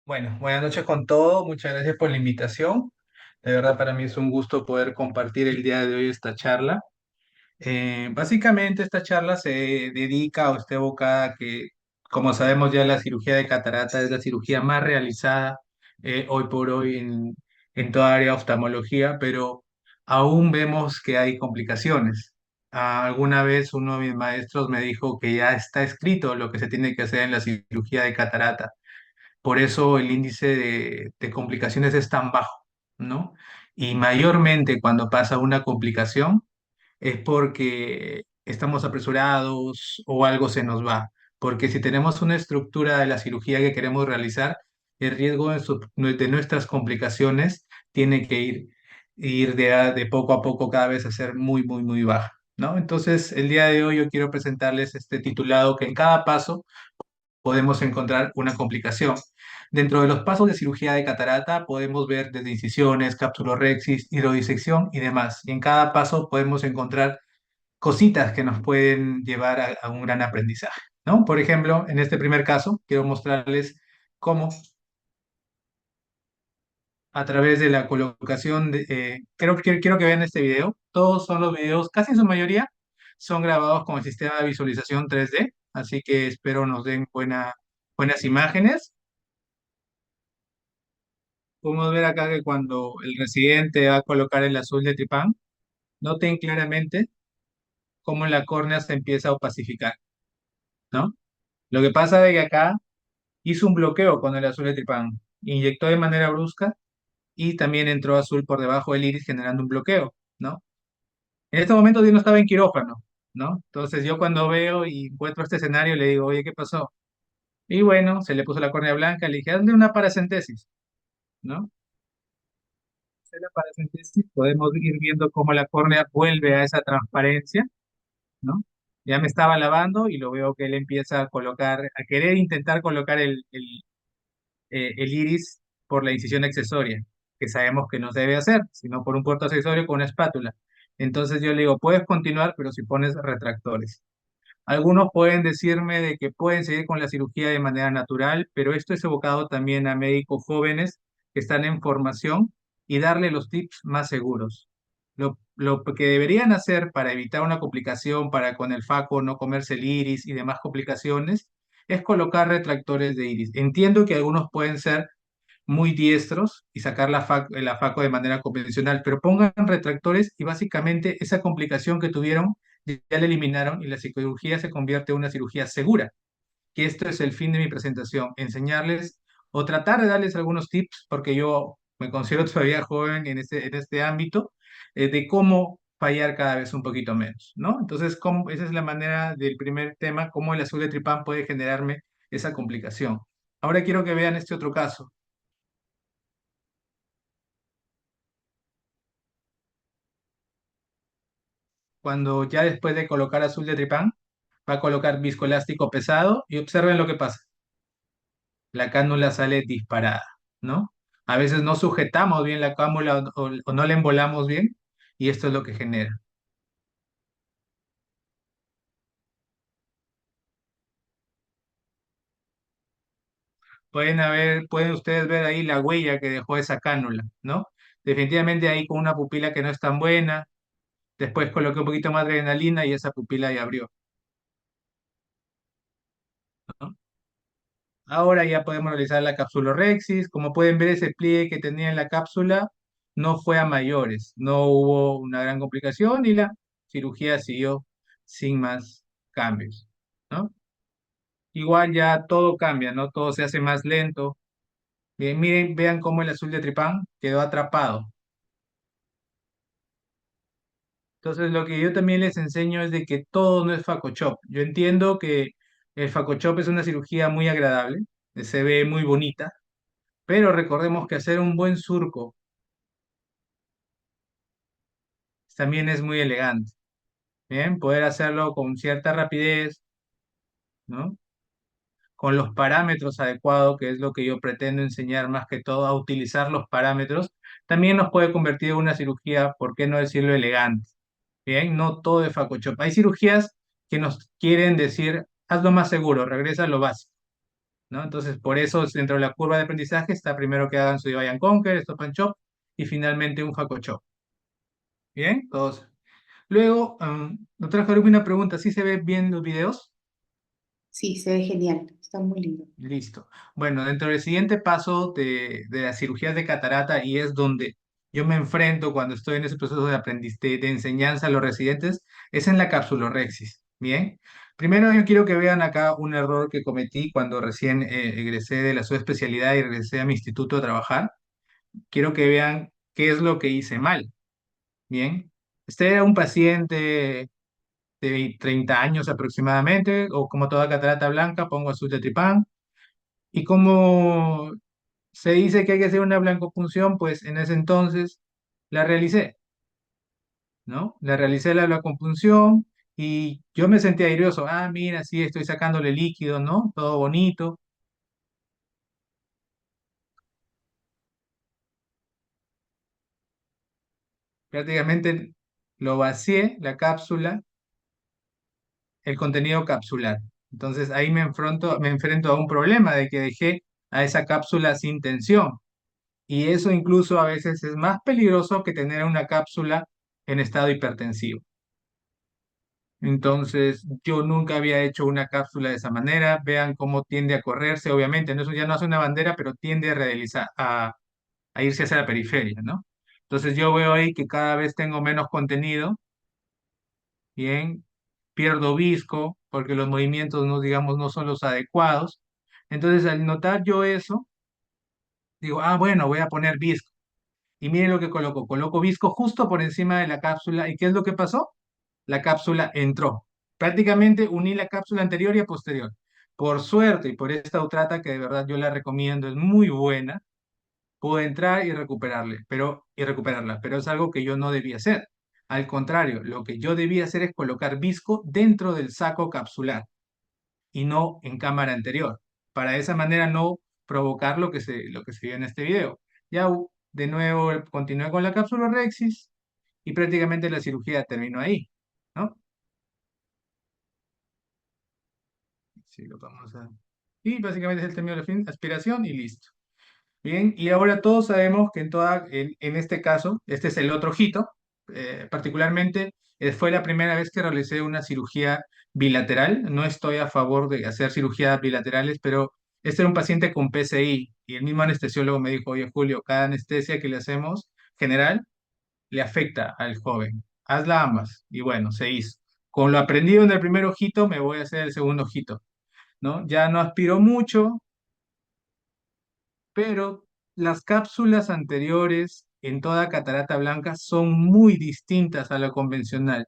Bueno, buenas noches con todo. Muchas gracias por la invitación. De verdad, para mí es un gusto poder compartir el día de hoy esta charla. Básicamente, esta charla se dedica o está evocada a que, como sabemos ya, la cirugía de catarata es la cirugía más realizada hoy por hoy en toda área de oftalmología, pero aún vemos que hay complicaciones. Alguna vez uno de mis maestros me dijo que ya está escrito lo que se tiene que hacer en la cirugía de catarata, por eso el índice de complicaciones es tan bajo, ¿no? Y mayormente cuando pasa una complicación es porque estamos apresurados o algo se nos va. Porque si tenemos una estructura de la cirugía que queremos realizar, el riesgo de nuestras complicaciones tiene que ir de poco a poco cada vez a ser muy, muy, muy baja, ¿no? Entonces, el día de hoy yo quiero presentarles este titulado que en cada paso podemos encontrar una complicación. Dentro de los pasos de cirugía de catarata podemos ver desde incisiones, capsulorhexis, hidrodisección y demás. Y en cada paso podemos encontrar cositas que nos pueden llevar a un gran aprendizaje, ¿no? Por ejemplo, en este primer caso, quiero mostrarles cómo a través de la colocación quiero que vean este video. Todos son los videos, casi en su mayoría, son grabados con el sistema de visualización 3D, así que espero nos den buenas imágenes. Podemos ver acá que cuando el residente va a colocar el azul de tripán, noten claramente cómo la córnea se empieza a opacificar, ¿no? Lo que pasa es que acá hizo un bloqueo con el azul de tripán, inyectó de manera brusca y también entró azul por debajo del iris generando un bloqueo, ¿no? En este momento yo no estaba en quirófano, ¿no? Entonces yo cuando veo y encuentro este escenario le digo, oye, ¿qué pasó? Y bueno, se le puso la córnea blanca, le dije, hazle una paracentesis, ¿no? De la paracentesis podemos ir viendo cómo la córnea vuelve a esa transparencia, ¿no? Ya me estaba lavando y lo veo que él empieza a colocar, a querer intentar colocar el iris por la incisión accesoria, que sabemos que no se debe hacer, sino por un puerto accesorio con una espátula. Entonces yo le digo, puedes continuar, pero si pones retractores. Algunos pueden decirme de que pueden seguir con la cirugía de manera natural, pero esto es evocado también a médicos jóvenes que están en formación y darle los tips más seguros. Lo que deberían hacer para evitar una complicación, para con el faco no comerse el iris y demás complicaciones, es colocar retractores de iris. Entiendo que algunos pueden ser muy diestros y sacar la faco de manera convencional, pero pongan retractores y básicamente esa complicación que tuvieron ya la eliminaron y la cirugía se convierte en una cirugía segura, que esto es el fin de mi presentación, enseñarles o tratar de darles algunos tips, porque yo me considero todavía joven en este ámbito, de cómo fallar cada vez un poquito menos, ¿no? Entonces, esa es la manera del primer tema, cómo el azul de tripán puede generarme esa complicación. Ahora quiero que vean este otro caso. Cuando ya después de colocar azul de tripán, va a colocar viscoelástico pesado y observen lo que pasa. La cánula sale disparada, ¿no? A veces no sujetamos bien la cánula o no la embolamos bien y esto es lo que genera. Pueden ustedes ver ahí la huella que dejó esa cánula, ¿no? Definitivamente ahí con una pupila que no es tan buena, después coloqué un poquito más de adrenalina y esa pupila ya abrió, ¿no? Ahora ya podemos realizar la capsulorhexis. Como pueden ver, ese pliegue que tenía en la cápsula no fue a mayores, no hubo una gran complicación y la cirugía siguió sin más cambios, ¿no? Igual ya todo cambia, ¿no? Todo se hace más lento. Bien, miren, vean cómo el azul de tripán quedó atrapado. Entonces, lo que yo también les enseño es de que todo no es Facochop. Yo entiendo que el Facochop es una cirugía muy agradable, se ve muy bonita, pero recordemos que hacer un buen surco también es muy elegante. Bien, poder hacerlo con cierta rapidez, ¿no? Con los parámetros adecuados, que es lo que yo pretendo enseñar más que todo, a utilizar los parámetros, también nos puede convertir en una cirugía, ¿por qué no decirlo elegante? Bien, no todo es Facochop. Hay cirugías que nos quieren decir, hazlo más seguro, regresa a lo básico. ¿no? Entonces, por eso dentro de la curva de aprendizaje está primero que hagan su Divide and Conquer, Stop and Shop y finalmente un Faco Shop. ¿Bien? Todos. Luego, doctora Haruki, una pregunta, ¿sí se ve bien los videos? Sí, se ve genial, está muy lindo. Listo. Bueno, dentro del siguiente paso de las cirugías de catarata, y es donde yo me enfrento cuando estoy en ese proceso de de enseñanza a los residentes, es en la capsulorhexis. Bien. Primero yo quiero que vean acá un error que cometí cuando recién egresé de la subespecialidad y regresé a mi instituto a trabajar. Quiero que vean qué es lo que hice mal. Bien. Este era un paciente de 30 años aproximadamente, o como toda catarata blanca, pongo azul de tripán. Y como se dice que hay que hacer una blancopunción, pues en ese entonces la realicé, ¿no? La realicé la blancopunción y yo me sentía airioso. Ah, mira, sí, estoy sacándole líquido, ¿no? Todo bonito. Prácticamente lo vacié, la cápsula, el contenido capsular. Entonces ahí me enfrento a un problema de que dejé a esa cápsula sin tensión. Y eso incluso a veces es más peligroso que tener una cápsula en estado hipertensivo. Entonces, yo nunca había hecho una cápsula de esa manera. Vean cómo tiende a correrse, obviamente. No, eso ya no hace una bandera, pero tiende a realizar, a irse hacia la periferia, ¿no? Entonces, yo veo ahí que cada vez tengo menos contenido, bien, pierdo visco, porque los movimientos, no, digamos, no son los adecuados. Entonces, al notar yo eso, digo, ah, bueno, voy a poner visco. Y miren lo que coloco. Coloco visco justo por encima de la cápsula. ¿Y qué es lo que pasó? La cápsula entró. Prácticamente uní la cápsula anterior y a posterior. Por suerte y por esta utrata que de verdad yo la recomiendo, es muy buena, pude entrar y recuperarla, pero es algo que yo no debía hacer. Al contrario, lo que yo debía hacer es colocar visco dentro del saco capsular y no en cámara anterior, para de esa manera no provocar lo que se vio en este video. Ya de nuevo continué con la cápsula Rexis y prácticamente la cirugía terminó ahí, ¿no? Sí, lo vamos a... Y básicamente es el término de la aspiración y listo. Bien, y ahora todos sabemos que en este caso, este es el otro ojito, particularmente fue la primera vez que realicé una cirugía bilateral. No estoy a favor de hacer cirugías bilaterales, pero este era un paciente con PCI y el mismo anestesiólogo me dijo, oye Julio, cada anestesia que le hacemos general le afecta al joven. Hazla ambas. Y bueno, se hizo. Con lo aprendido en el primer ojito, me voy a hacer el segundo ojito, ¿no? Ya no aspiró mucho, pero las cápsulas anteriores en toda catarata blanca son muy distintas a lo convencional.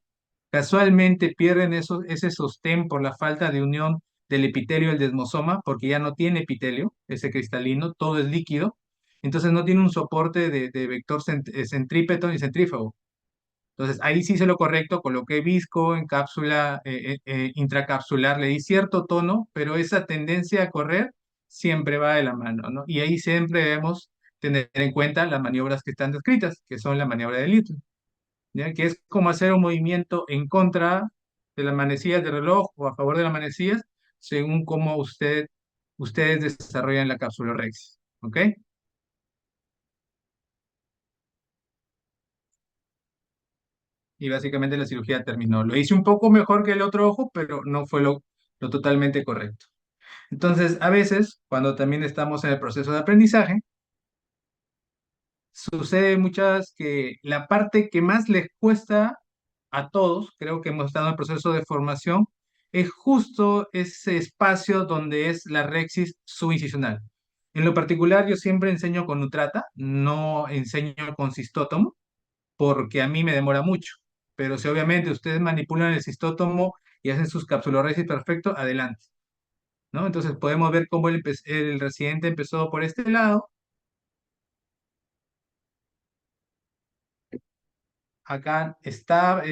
Casualmente pierden ese sostén por la falta de unión del epitelio al desmosoma, porque ya no tiene epitelio, ese cristalino, todo es líquido, entonces no tiene un soporte de vector centrípeto ni centrífugo. Entonces, ahí sí hice lo correcto, coloqué visco en cápsula intracapsular, le di cierto tono, pero esa tendencia a correr siempre va de la mano, ¿no? Y ahí siempre debemos tener en cuenta las maniobras que están descritas, que son la maniobra de Little, ¿ya? Que es como hacer un movimiento en contra de las manecillas de reloj o a favor de las manecillas, según cómo ustedes desarrollan la cápsula Rex, ¿ok? Y básicamente la cirugía terminó. Lo hice un poco mejor que el otro ojo, pero no fue lo totalmente correcto. Entonces, a veces, cuando también estamos en el proceso de aprendizaje, sucede muchas que la parte que más les cuesta a todos, creo que hemos estado en el proceso de formación, es justo ese espacio donde es la rexis subincisional. En lo particular, yo siempre enseño con Nutrata, no enseño con cistótomo, porque a mí me demora mucho. Pero si obviamente ustedes manipulan el cistótomo y hacen sus capsulorresis perfecto, adelante, ¿no? Entonces podemos ver cómo el residente empezó por este lado. Acá está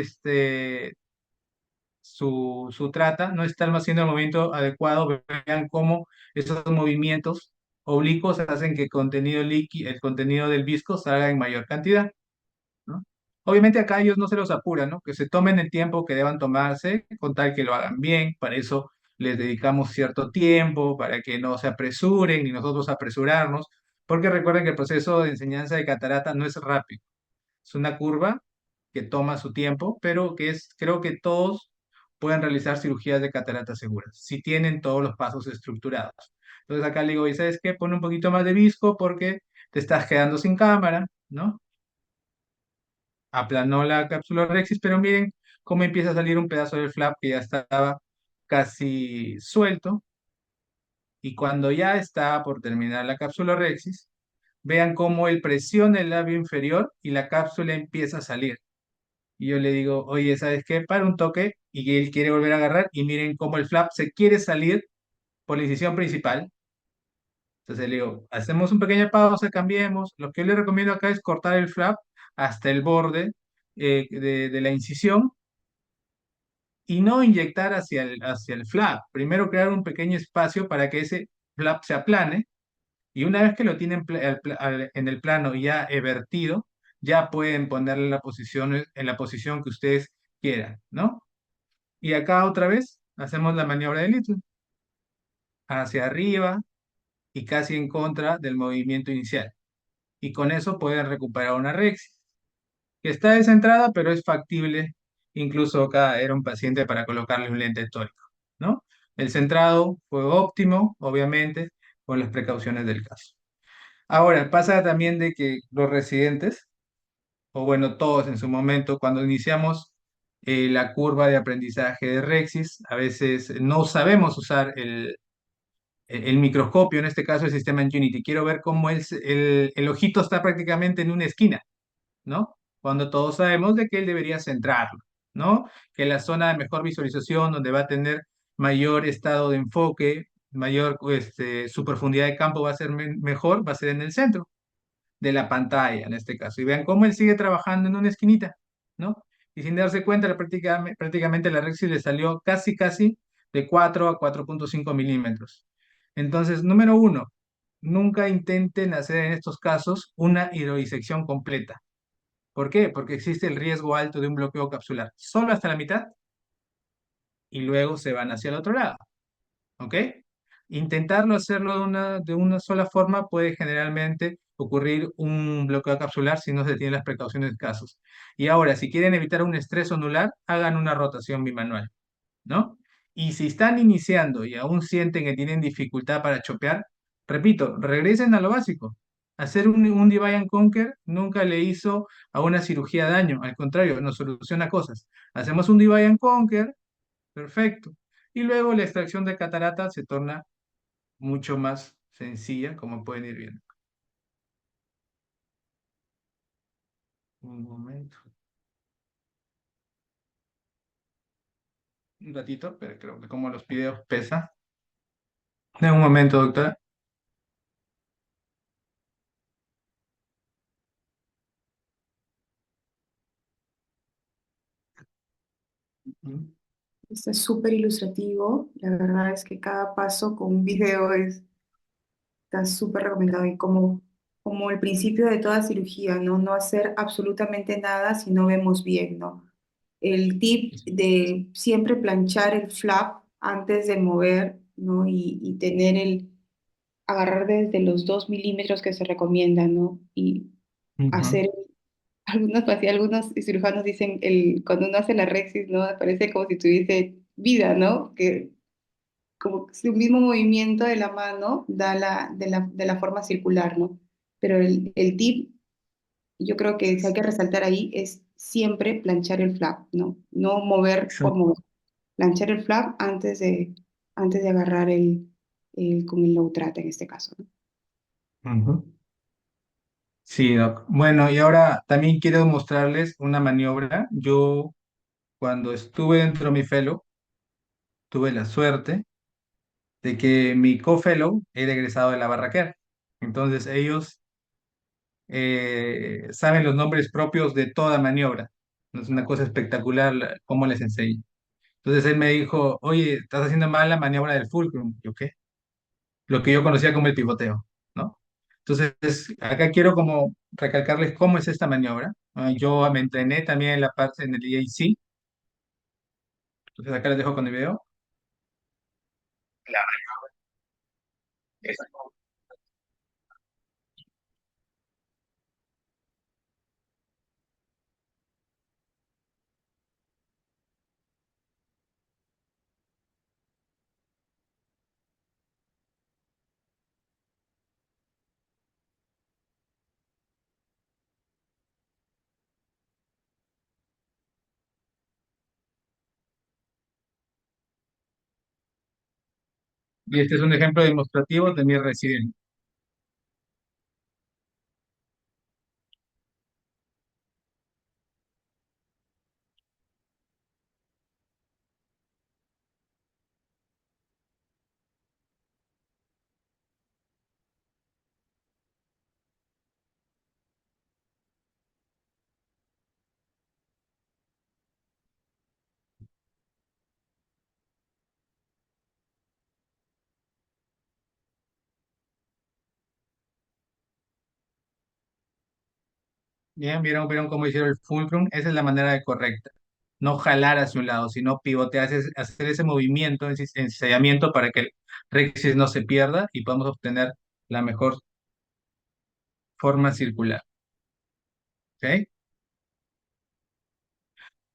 su trata, no está haciendo el movimiento adecuado. Vean cómo esos movimientos oblicuos hacen que el contenido del visco salga en mayor cantidad, ¿no? Obviamente acá ellos no se los apuran, ¿no? Que se tomen el tiempo que deban tomarse, con tal que lo hagan bien. Para eso les dedicamos cierto tiempo para que no se apresuren ni nosotros apresurarnos, porque recuerden que el proceso de enseñanza de catarata no es rápido, es una curva que toma su tiempo, pero que es, creo que todos pueden realizar cirugías de catarata seguras, si tienen todos los pasos estructurados. Entonces acá le digo, ¿y sabes qué? Pon un poquito más de visco porque te estás quedando sin cámara, ¿no? Aplanó la cápsula Rexis, pero miren cómo empieza a salir un pedazo del flap que ya estaba casi suelto, y cuando ya está por terminar la cápsula Rexis, vean cómo él presiona el labio inferior y la cápsula empieza a salir. Y yo le digo, oye, ¿sabes qué? Para un toque, y él quiere volver a agarrar, y miren cómo el flap se quiere salir por la incisión principal. Entonces le digo, hacemos un pequeña pausa, cambiemos. Lo que yo le recomiendo acá es cortar el flap hasta el borde de la incisión y no inyectar hacia el flap. Primero crear un pequeño espacio para que ese flap se aplane, y una vez que lo tienen en el plano ya vertido, ya pueden ponerle la posición, en la posición que ustedes quieran, ¿no? Y acá otra vez hacemos la maniobra de Little, hacia arriba y casi en contra del movimiento inicial. Y con eso pueden recuperar una Rexis, que está descentrada, pero es factible. Incluso acá era un paciente para colocarle un lente tórico, ¿no? El centrado fue óptimo, obviamente, con las precauciones del caso. Ahora, pasa también de que los residentes, o bueno, todos en su momento, cuando iniciamos la curva de aprendizaje de Rexis, a veces no sabemos usar el microscopio, en este caso el sistema en Unity. Quiero ver cómo el ojito está prácticamente en una esquina, ¿no? Cuando todos sabemos de que él debería centrarlo, ¿no? Que la zona de mejor visualización, donde va a tener mayor estado de enfoque, mayor, su profundidad de campo va a ser mejor, va a ser en el centro de la pantalla, en este caso. Y vean cómo él sigue trabajando en una esquinita, ¿no? Y sin darse cuenta, prácticamente la Rexis le salió casi de 4 a 4,5 milímetros. Entonces, número uno, nunca intenten hacer en estos casos una hidrodisección completa. ¿Por qué? Porque existe el riesgo alto de un bloqueo capsular. Solo hasta la mitad y luego se van hacia el otro lado. ¿Ok? Intentarlo hacerlo de una sola forma puede generalmente ocurrir un bloqueo capsular si no se tienen las precauciones de casos. Y ahora, si quieren evitar un estrés onular, hagan una rotación bimanual, ¿no? Y si están iniciando y aún sienten que tienen dificultad para chopear, repito, regresen a lo básico. Hacer un divide and conquer nunca le hizo a una cirugía daño, al contrario, nos soluciona cosas. Hacemos un divide and conquer, perfecto. Y luego la extracción de catarata se torna mucho más sencilla, como pueden ir viendo. Un momento, un ratito, pero creo que como los videos pesa. De un momento, doctora. Ujú. Está súper ilustrativo. La verdad es que cada paso con un video está súper recomendado y como el principio de toda cirugía, ¿no? No hacer absolutamente nada si no vemos bien, ¿no? El tip de siempre planchar el flap antes de mover, ¿no? Y tener agarrar desde los 2 milímetros que se recomienda, ¿no? Y Ujú. hacer, algunos cirujanos dicen, cuando uno hace la rexis, ¿no? Parece como si tuviese vida, ¿no? Que como si un mismo movimiento de la mano da de la forma circular, ¿no? Pero el tip, yo creo que si hay que resaltar ahí, es siempre planchar el flap, ¿no? No mover por Exacto. mover. Planchar el flap antes de agarrar con el low trata en este caso, ¿no? Ujú. Sí, doc. Bueno, y ahora también quiero mostrarles una maniobra. Yo, cuando estuve dentro de mi fellow, tuve la suerte de que mi co-fellow era egresado de la Barraquer. Entonces, ellos saben los nombres propios de toda maniobra. Es una cosa espectacular cómo les enseño. Entonces, él me dijo, oye, estás haciendo mal la maniobra del fulcrum. Yo, ¿qué? Lo que yo conocía como el pivoteo, ¿no? Entonces, acá quiero como recalcarles cómo es esta maniobra. Yo me entrené también en la parte en el EAC, entonces acá les dejo con el video. Y este es un ejemplo demostrativo de mi residente. Bien, vieron cómo hicieron el fulcrum. Esa es la manera de correcta. No jalar hacia un lado, sino pivotear, hacer ese movimiento, ese ensayamiento para que el rexis no se pierda y podamos obtener la mejor forma circular. ¿Ok?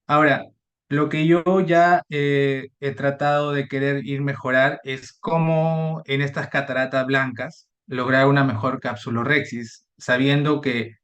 Ahora, lo que yo ya he tratado de querer ir mejorar es cómo en estas cataratas blancas lograr una mejor cápsulorexis, sabiendo que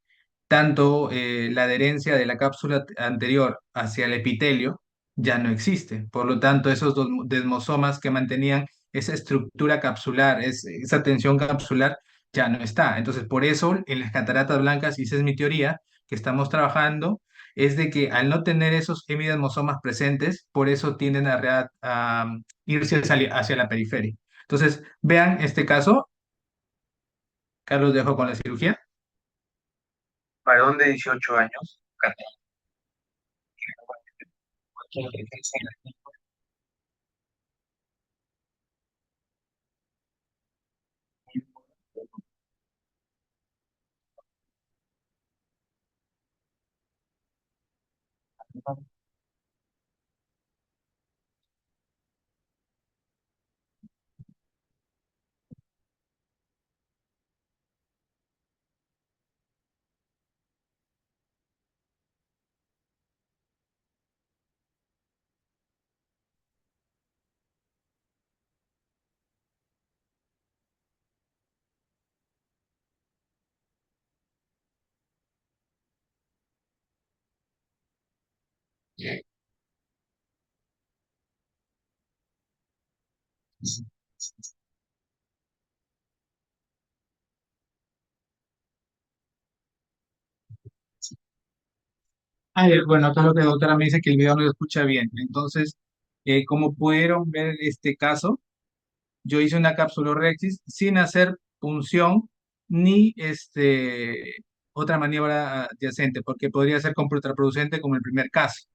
tanto la adherencia de la cápsula anterior hacia el epitelio ya no existe. Por lo tanto, esos dos desmosomas que mantenían esa estructura capsular, esa tensión capsular, ya no está. Entonces, por eso en las cataratas blancas, y esa es mi teoría, que estamos trabajando, es de que al no tener esos hemidesmosomas presentes, por eso tienden a irse hacia la periferia. Entonces, vean este caso. Carlos, dejo con la cirugía. Varón de 18 años. Bueno, acá lo que la doctora me dice que el video no lo escucha bien. Entonces, como pudieron ver en este caso, yo hice una capsulorhexis sin hacer punción ni otra maniobra adyacente, porque podría ser contraproducente como el primer caso.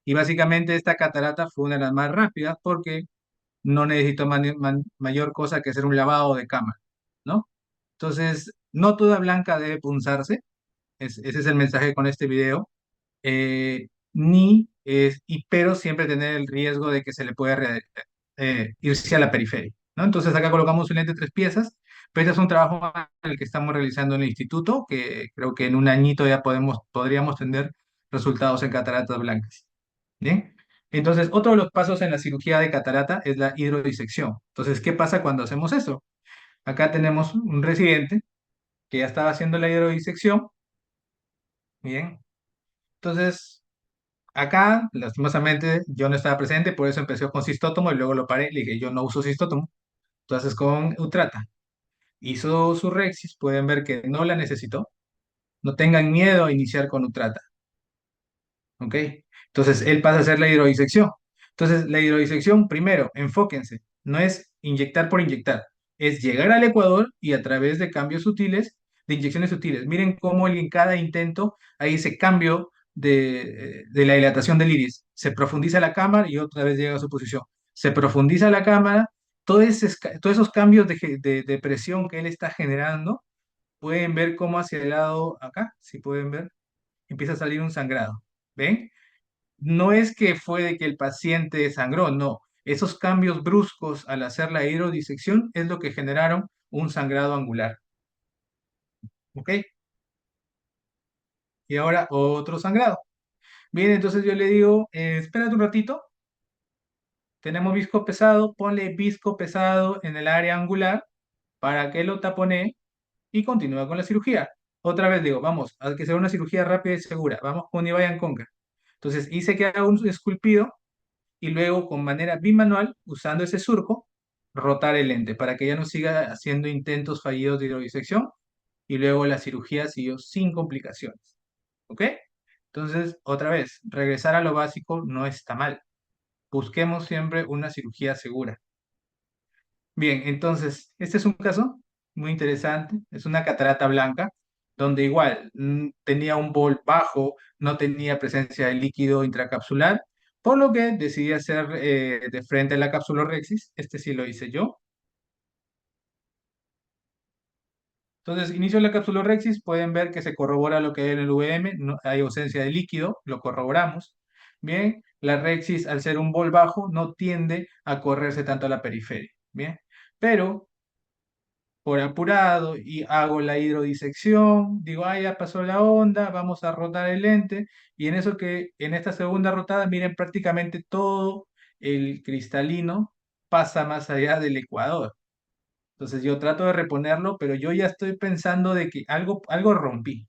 Y básicamente esta catarata fue una de las más rápidas porque no necesito mayor cosa que hacer un lavado de cámara, ¿no? Entonces, no toda blanca debe punzarse, ese es el mensaje con este video, pero siempre tener el riesgo de que se le pueda irse a la periferia, ¿no? Entonces acá colocamos un lente de 3 piezas, pero este es un trabajo en el que estamos realizando en el instituto, que creo que en un añito ya podríamos tener resultados en cataratas blancas. ¿Bien? Entonces, otro de los pasos en la cirugía de catarata es la hidrodisección. Entonces, ¿qué pasa cuando hacemos eso? Acá tenemos un residente que ya estaba haciendo la hidrodisección. Bien. Entonces, acá, lastimosamente, yo no estaba presente, por eso empecé con cistótomo y luego lo paré. Le dije, yo no uso cistótomo. Entonces, con Utrata. Hizo su Rexis, pueden ver que no la necesitó. No tengan miedo a iniciar con Utrata. ¿Ok? Entonces, él pasa a hacer la hidrodisección. Entonces, la hidrodisección, primero, enfóquense, no es inyectar por inyectar, es llegar al ecuador y a través de cambios sutiles, de inyecciones sutiles. Miren cómo en cada intento hay ese cambio de la dilatación del iris. Se profundiza la cámara y otra vez llega a su posición. Se profundiza la cámara, todos esos cambios de presión que él está generando, pueden ver cómo hacia el lado acá, si pueden ver, empieza a salir un sangrado. ¿Ven? No es que fue de que el paciente sangró, no. Esos cambios bruscos al hacer la hidrodisección es lo que generaron un sangrado angular. ¿Ok? Y ahora otro sangrado. Bien, entonces yo le digo, espérate un ratito, tenemos visco pesado, ponle visco pesado en el área angular para que lo tapone y continúa con la cirugía. Otra vez digo, vamos, hay que hacer una cirugía rápida y segura. Vamos con Ivayan Conca. Entonces hice que haga un esculpido y luego con manera bimanual, usando ese surco, rotar el lente para que ya no siga haciendo intentos fallidos de hidrodisección y luego la cirugía siguió sin complicaciones. ¿Ok? Entonces, otra vez, regresar a lo básico no está mal. Busquemos siempre una cirugía segura. Bien, entonces, este es un caso muy interesante. Es una catarata blanca, donde igual tenía un bol bajo, no tenía presencia de líquido intracapsular, por lo que decidí hacer de frente a la capsulorhexis. Este sí lo hice yo. Entonces, inicio la capsulorhexis, pueden ver que se corrobora lo que hay en el VM, no hay ausencia de líquido, lo corroboramos. Bien, la rexis, al ser un bol bajo, no tiende a correrse tanto a la periferia. Bien, pero por apurado y hago la hidrodisección, digo, ah, ya pasó la onda, vamos a rotar el lente, y en eso que, en esta segunda rotada, miren, prácticamente todo el cristalino pasa más allá del ecuador. Entonces yo trato de reponerlo, pero yo ya estoy pensando de que algo rompí,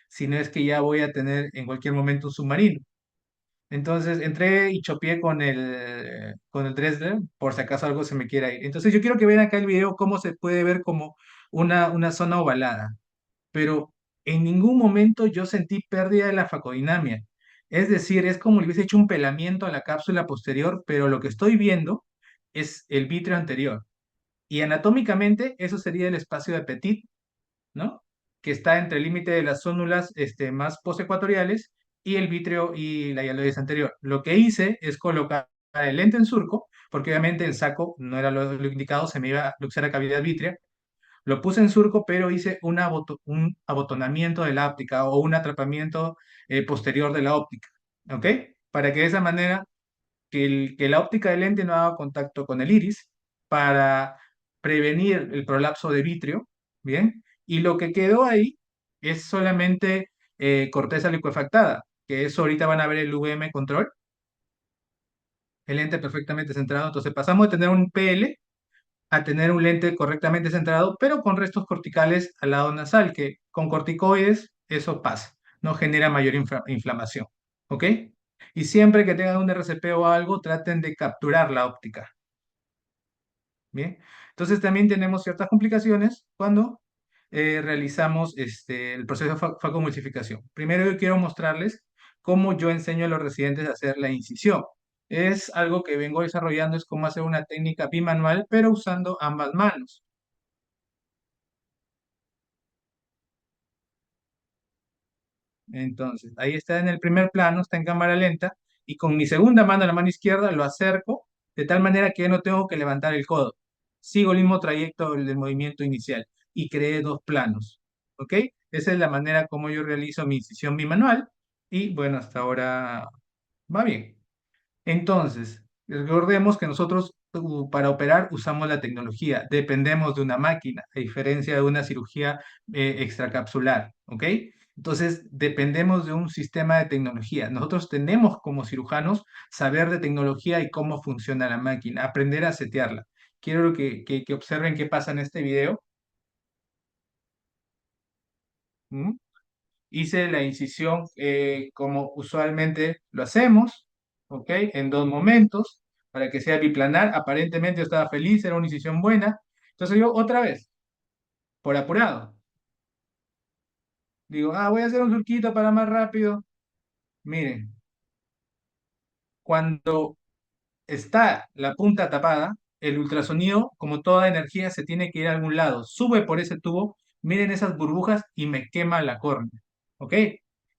si no es que ya voy a tener en cualquier momento un submarino. Entonces entré y chopié con el Dresdler, por si acaso algo se me quiera ir. Entonces yo quiero que vean acá el video cómo se puede ver como una zona ovalada, pero en ningún momento yo sentí pérdida de la facodinamia. Es decir, es como le hubiese hecho un pelamiento a la cápsula posterior, pero lo que estoy viendo es el vítreo anterior. Y anatómicamente eso sería el espacio de Petit, ¿no? Que está entre el límite de las zónulas más postecuatoriales y el vítreo y la hialoides anterior. Lo que hice es colocar el lente en surco, porque obviamente el saco no era lo indicado, se me iba a luxar a cavidad vítrea. Lo puse en surco, pero hice un abotonamiento de la óptica o un atrapamiento posterior de la óptica, ¿ok? Para que de esa manera que la óptica del lente no haga contacto con el iris para prevenir el prolapso de vitrio, ¿bien? Y lo que quedó ahí es solamente corteza liquefactada, que eso ahorita van a ver el VM control, el lente perfectamente centrado. Entonces pasamos de tener un PL a tener un lente correctamente centrado, pero con restos corticales al lado nasal, que con corticoides eso pasa, no genera mayor inflamación, ¿ok? Y siempre que tengan un RCP o algo, traten de capturar la óptica, ¿bien? Entonces también tenemos ciertas complicaciones cuando realizamos el proceso de facomulsificación. Primero yo quiero mostrarles cómo yo enseño a los residentes a hacer la incisión. Es algo que vengo desarrollando, es cómo hacer una técnica bimanual, pero usando ambas manos. Entonces, ahí está en el primer plano, está en cámara lenta, y con mi segunda mano, la mano izquierda, lo acerco de tal manera que no tengo que levantar el codo. Sigo el mismo trayecto del movimiento inicial y creé dos planos. ¿Ok? Esa es la manera como yo realizo mi incisión bimanual y bueno, hasta ahora va bien. Entonces, recordemos que nosotros para operar usamos la tecnología, dependemos de una máquina, a diferencia de una cirugía extracapsular, ¿ok? Entonces, dependemos de un sistema de tecnología. Nosotros tenemos como cirujanos saber de tecnología y cómo funciona la máquina, aprender a setearla. Quiero que observen qué pasa en este video. ¿Mm? Hice la incisión como usualmente lo hacemos, ¿ok? En dos momentos, para que sea biplanar. Aparentemente yo estaba feliz, era una incisión buena. Entonces yo otra vez, por apurado, digo, ah, voy a hacer un surquito para más rápido. Miren, cuando está la punta tapada, el ultrasonido, como toda energía, se tiene que ir a algún lado. Sube por ese tubo, miren esas burbujas y me quema la córnea. ¿Ok?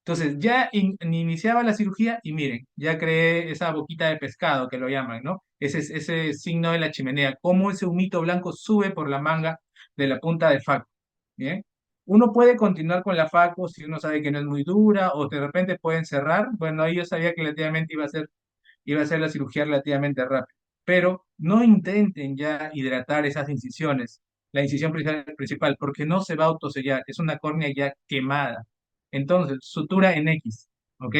Entonces, ya iniciaba la cirugía y miren, ya creé esa boquita de pescado que lo llaman, ¿no? Ese signo de la chimenea, cómo ese humito blanco sube por la manga de la punta del faco. ¿Bien? Uno puede continuar con la faco si uno sabe que no es muy dura o de repente pueden cerrar. Bueno, ahí yo sabía que relativamente iba a ser la cirugía relativamente rápida. pero no intenten ya hidratar esas incisiones, la incisión principal, porque no se va a autosellar, es una córnea ya quemada. Entonces, sutura en X, ¿ok?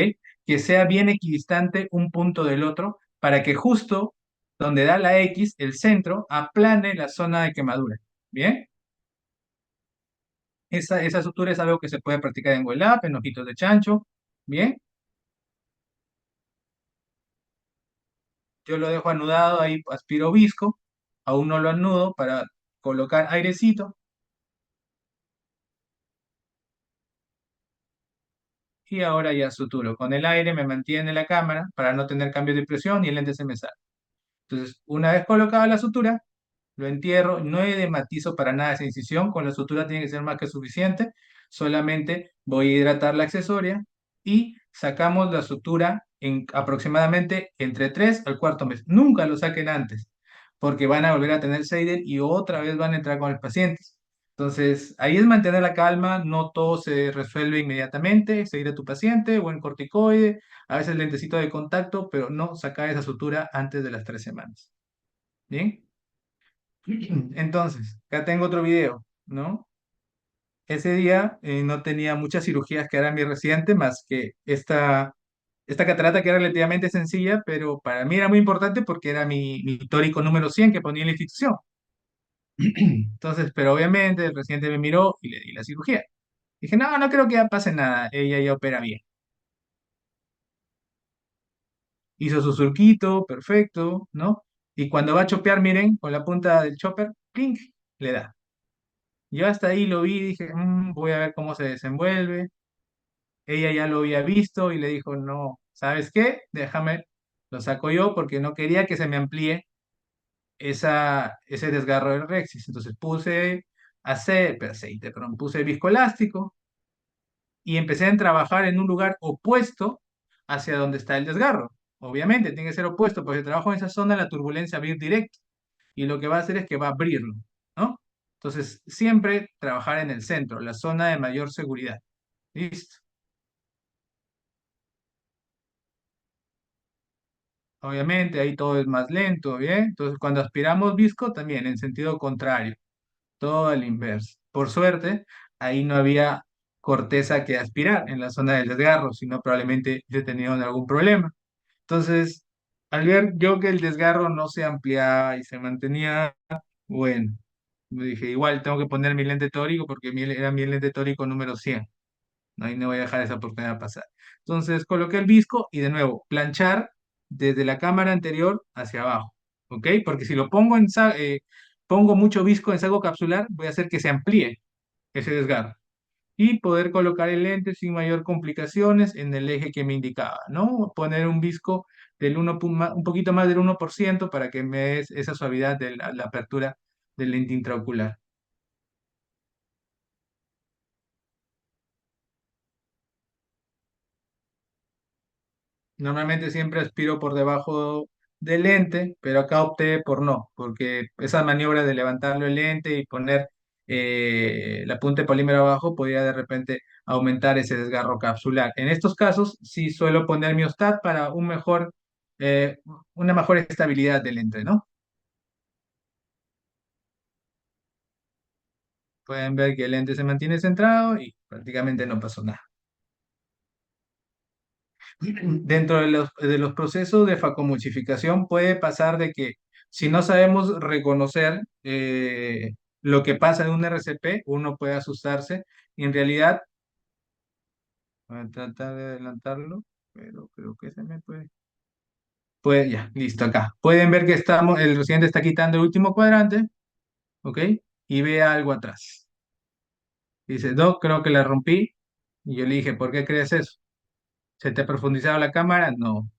Que sea bien equidistante un punto del otro para que justo donde da la X, el centro, aplane la zona de quemadura. ¿Bien? Esa sutura es algo que se puede practicar en Wellap, en ojitos de chancho. ¿Bien? Yo lo dejo anudado ahí, aspiro visco, aún no lo anudo para colocar airecito y ahora ya suturo. Con el aire me mantiene la cámara para no tener cambios de presión y el lente se me sale. Entonces, una vez colocada la sutura, lo entierro, no he de matizo para nada esa incisión, con la sutura tiene que ser más que suficiente, solamente voy a hidratar la accesoria y sacamos la sutura en aproximadamente entre 3 al cuarto mes. Nunca lo saquen antes, porque van a volver a tener Seidel y otra vez van a entrar con el paciente. Entonces, ahí es mantener la calma, no todo se resuelve inmediatamente, seguir a tu paciente, buen corticoide, a veces lentecito de contacto, pero no sacar esa sutura antes de las 3 semanas. ¿Bien? Entonces, acá tengo otro video, ¿no? Ese día no tenía muchas cirugías que era mi residente, más que esta catarata que era relativamente sencilla, pero para mí era muy importante porque era mi tórico número 100 que ponía en la institución. Entonces, pero obviamente el residente me miró y le di la cirugía. Dije, no, no creo que ya pase nada, ella ya opera bien. Hizo su surquito, perfecto, ¿no? Y cuando va a chopear, miren, con la punta del chopper, ¡clink! Le da. Yo hasta ahí lo vi y dije, voy a ver cómo se desenvuelve. Ella ya lo había visto y le dijo, no, ¿sabes qué? Déjame, lo saco yo porque no quería que se me amplíe ese desgarro del rexis. Entonces puse aceite, perdón, puse viscoelástico y empecé a trabajar en un lugar opuesto hacia donde está el desgarro. Obviamente, tiene que ser opuesto, porque si trabajo en esa zona, la turbulencia va a ir directo y lo que va a hacer es que va a abrirlo, ¿no? Entonces, siempre trabajar en el centro, la zona de mayor seguridad. ¿Listo? Obviamente, ahí todo es más lento, ¿bien? Entonces, cuando aspiramos visco, también en sentido contrario, todo al inverso. Por suerte, ahí no había corteza que aspirar en la zona del desgarro, sino probablemente yo tenía algún problema. Entonces, al ver yo que el desgarro no se ampliaba y se mantenía, bueno, me dije, igual tengo que poner mi lente tórico porque era mi lente tórico número 100. ¿No? Y no voy a dejar esa oportunidad pasar. Entonces, coloqué el visco y de nuevo, planchar desde la cámara anterior hacia abajo, ¿ok? Porque si lo pongo pongo mucho visco en saco capsular, voy a hacer que se amplíe ese desgarro y poder colocar el lente sin mayor complicaciones en el eje que me indicaba, ¿no? Poner un visco un poquito más del 1% para que me dé esa suavidad de la apertura del lente intraocular. Normalmente siempre aspiro por debajo del lente, pero acá opté por no, porque esa maniobra de levantarlo el lente y poner la punta de polímero abajo podría de repente aumentar ese desgarro capsular. En estos casos sí suelo poner mi Ostat para eh, una mejor estabilidad del lente, ¿no? Pueden ver que el lente se mantiene centrado y prácticamente no pasó nada. Dentro de los procesos de facomulsificación puede pasar de que si no sabemos reconocer lo que pasa en un RCP, uno puede asustarse y en realidad, voy a tratar de adelantarlo, pero creo que se me puede. Pues ya, listo, acá. Pueden ver que el residente está quitando el último cuadrante, ¿ok? Y ve algo atrás. Dice, Doc, creo que la rompí. Y yo le dije, ¿por qué crees eso? ¿Se te ha profundizado la cámara? No.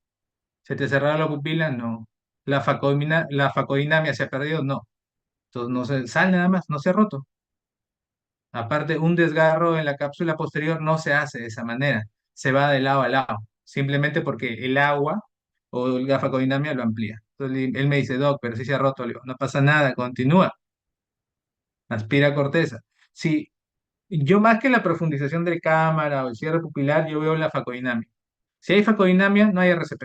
¿Se te cerraron la pupila? No. ¿La facodinamia se ha perdido? No. Entonces no se sale nada más, no se ha roto. Aparte, un desgarro en la cápsula posterior no se hace de esa manera. Se va de lado a lado, simplemente porque el agua o la facodinamia lo amplía. Entonces él me dice, Doc, pero si se ha roto. Le digo, no pasa nada, continúa, aspira corteza. Si yo más que la profundización de cámara o el cierre pupilar, yo veo la facodinamia. Si hay facodinamia, no hay RCP.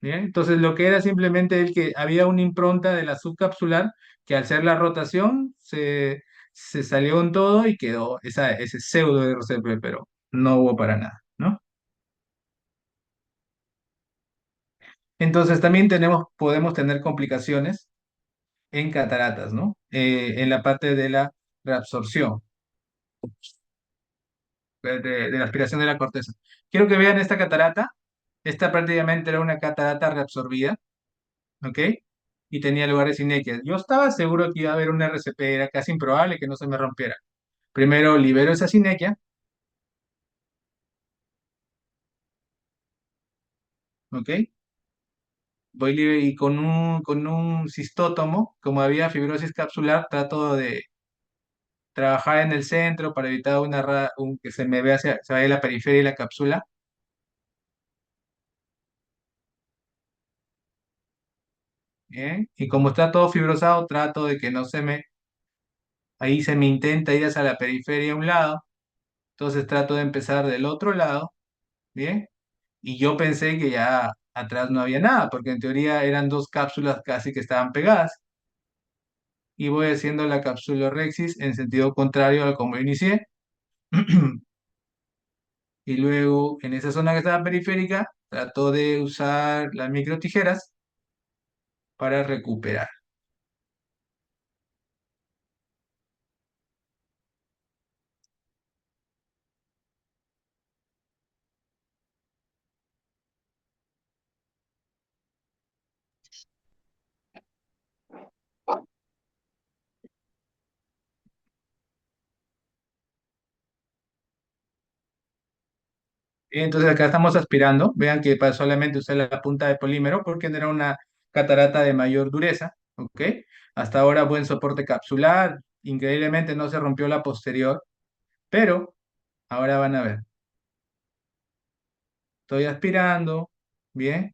¿Bien? Entonces lo que era simplemente el que había una impronta de la subcapsular que al hacer la rotación se salió en todo y quedó ese pseudo RCP, pero no hubo para nada, ¿no? Entonces también podemos tener complicaciones en cataratas, ¿no? En la parte de la reabsorción, de la aspiración de la corteza. Quiero que vean esta catarata. Esta prácticamente era una catarata reabsorbida, ¿ok? Y tenía lugares sin inequias. Yo estaba seguro que iba a haber un RCP, era casi improbable que no se me rompiera. Primero libero esa sinequia, ¿ok? Y con un cistótomo, como había fibrosis capsular, trato de trabajar en el centro para evitar que se me vea se vaya la periferia y la cápsula. Bien. Y como está todo fibrosado, trato de que no ahí se me intenta ir hacia la periferia a un lado, entonces trato de empezar del otro lado, ¿bien? Y yo pensé que ya atrás no había nada, porque en teoría eran dos cápsulas casi que estaban pegadas. Y voy haciendo la capsulorhexis en sentido contrario a como inicié. Y luego en esa zona que estaba periférica, trato de usar las microtijeras para recuperar. Y entonces acá estamos aspirando. Vean que solamente usé la punta de polímero porque no era una catarata de mayor dureza. ¿Ok? Hasta ahora buen soporte capsular. Increíblemente no se rompió la posterior, pero ahora van a ver. Estoy aspirando. Bien.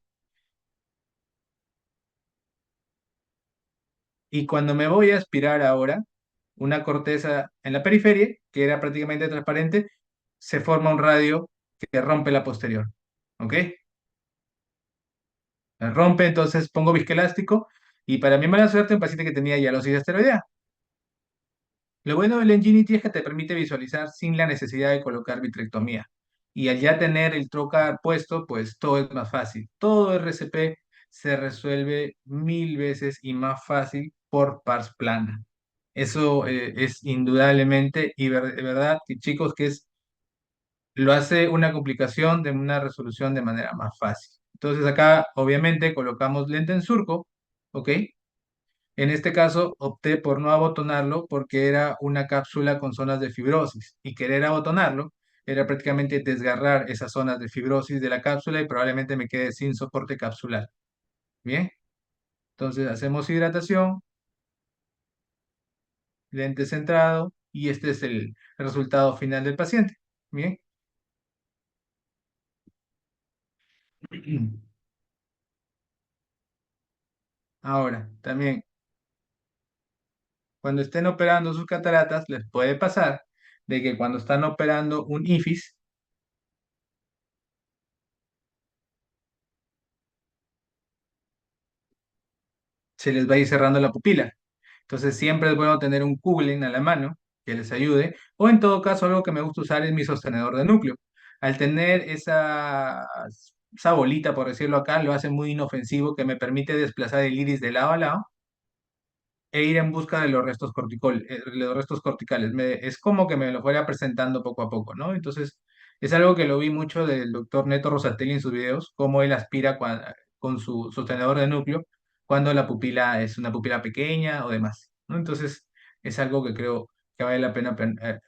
Y cuando me voy a aspirar ahora, una corteza en la periferia, que era prácticamente transparente, se forma un radio que rompe la posterior. ¿Ok? La rompe, entonces pongo viscoelástico y para mi mala suerte un paciente que tenía hialosis esteroidea. Lo bueno del Nginity es que te permite visualizar sin la necesidad de colocar vitrectomía. Y al ya tener el trocar puesto, pues todo es más fácil. Todo RCP se resuelve 1000 veces y más fácil por pars plana. Eso es indudablemente y de verdad, que chicos, lo hace una complicación de una resolución de manera más fácil. Entonces acá, obviamente, colocamos lente en surco, ¿ok? En este caso, opté por no abotonarlo porque era una cápsula con zonas de fibrosis y querer abotonarlo era prácticamente desgarrar esas zonas de fibrosis de la cápsula y probablemente me quede sin soporte capsular. Bien, entonces hacemos hidratación, lente centrado y este es el resultado final del paciente. Bien. Ahora, también, cuando estén operando sus cataratas, les puede pasar de que cuando están operando un IFIS, se les va a ir cerrando la pupila. Entonces siempre es bueno tener un Kublen a la mano que les ayude, o en todo caso algo que me gusta usar es mi sostenedor de núcleo. Al tener esa bolita, por decirlo acá, lo hace muy inofensivo que me permite desplazar el iris de lado a lado e ir en busca de los restos corticales. Es como que me lo fuera presentando poco a poco, ¿no? Entonces, es algo que lo vi mucho del doctor Neto Rosatelli en sus videos, cómo él aspira con su sostenedor de núcleo cuando la pupila es una pupila pequeña o demás, ¿no? Entonces, es algo que creo que vale la pena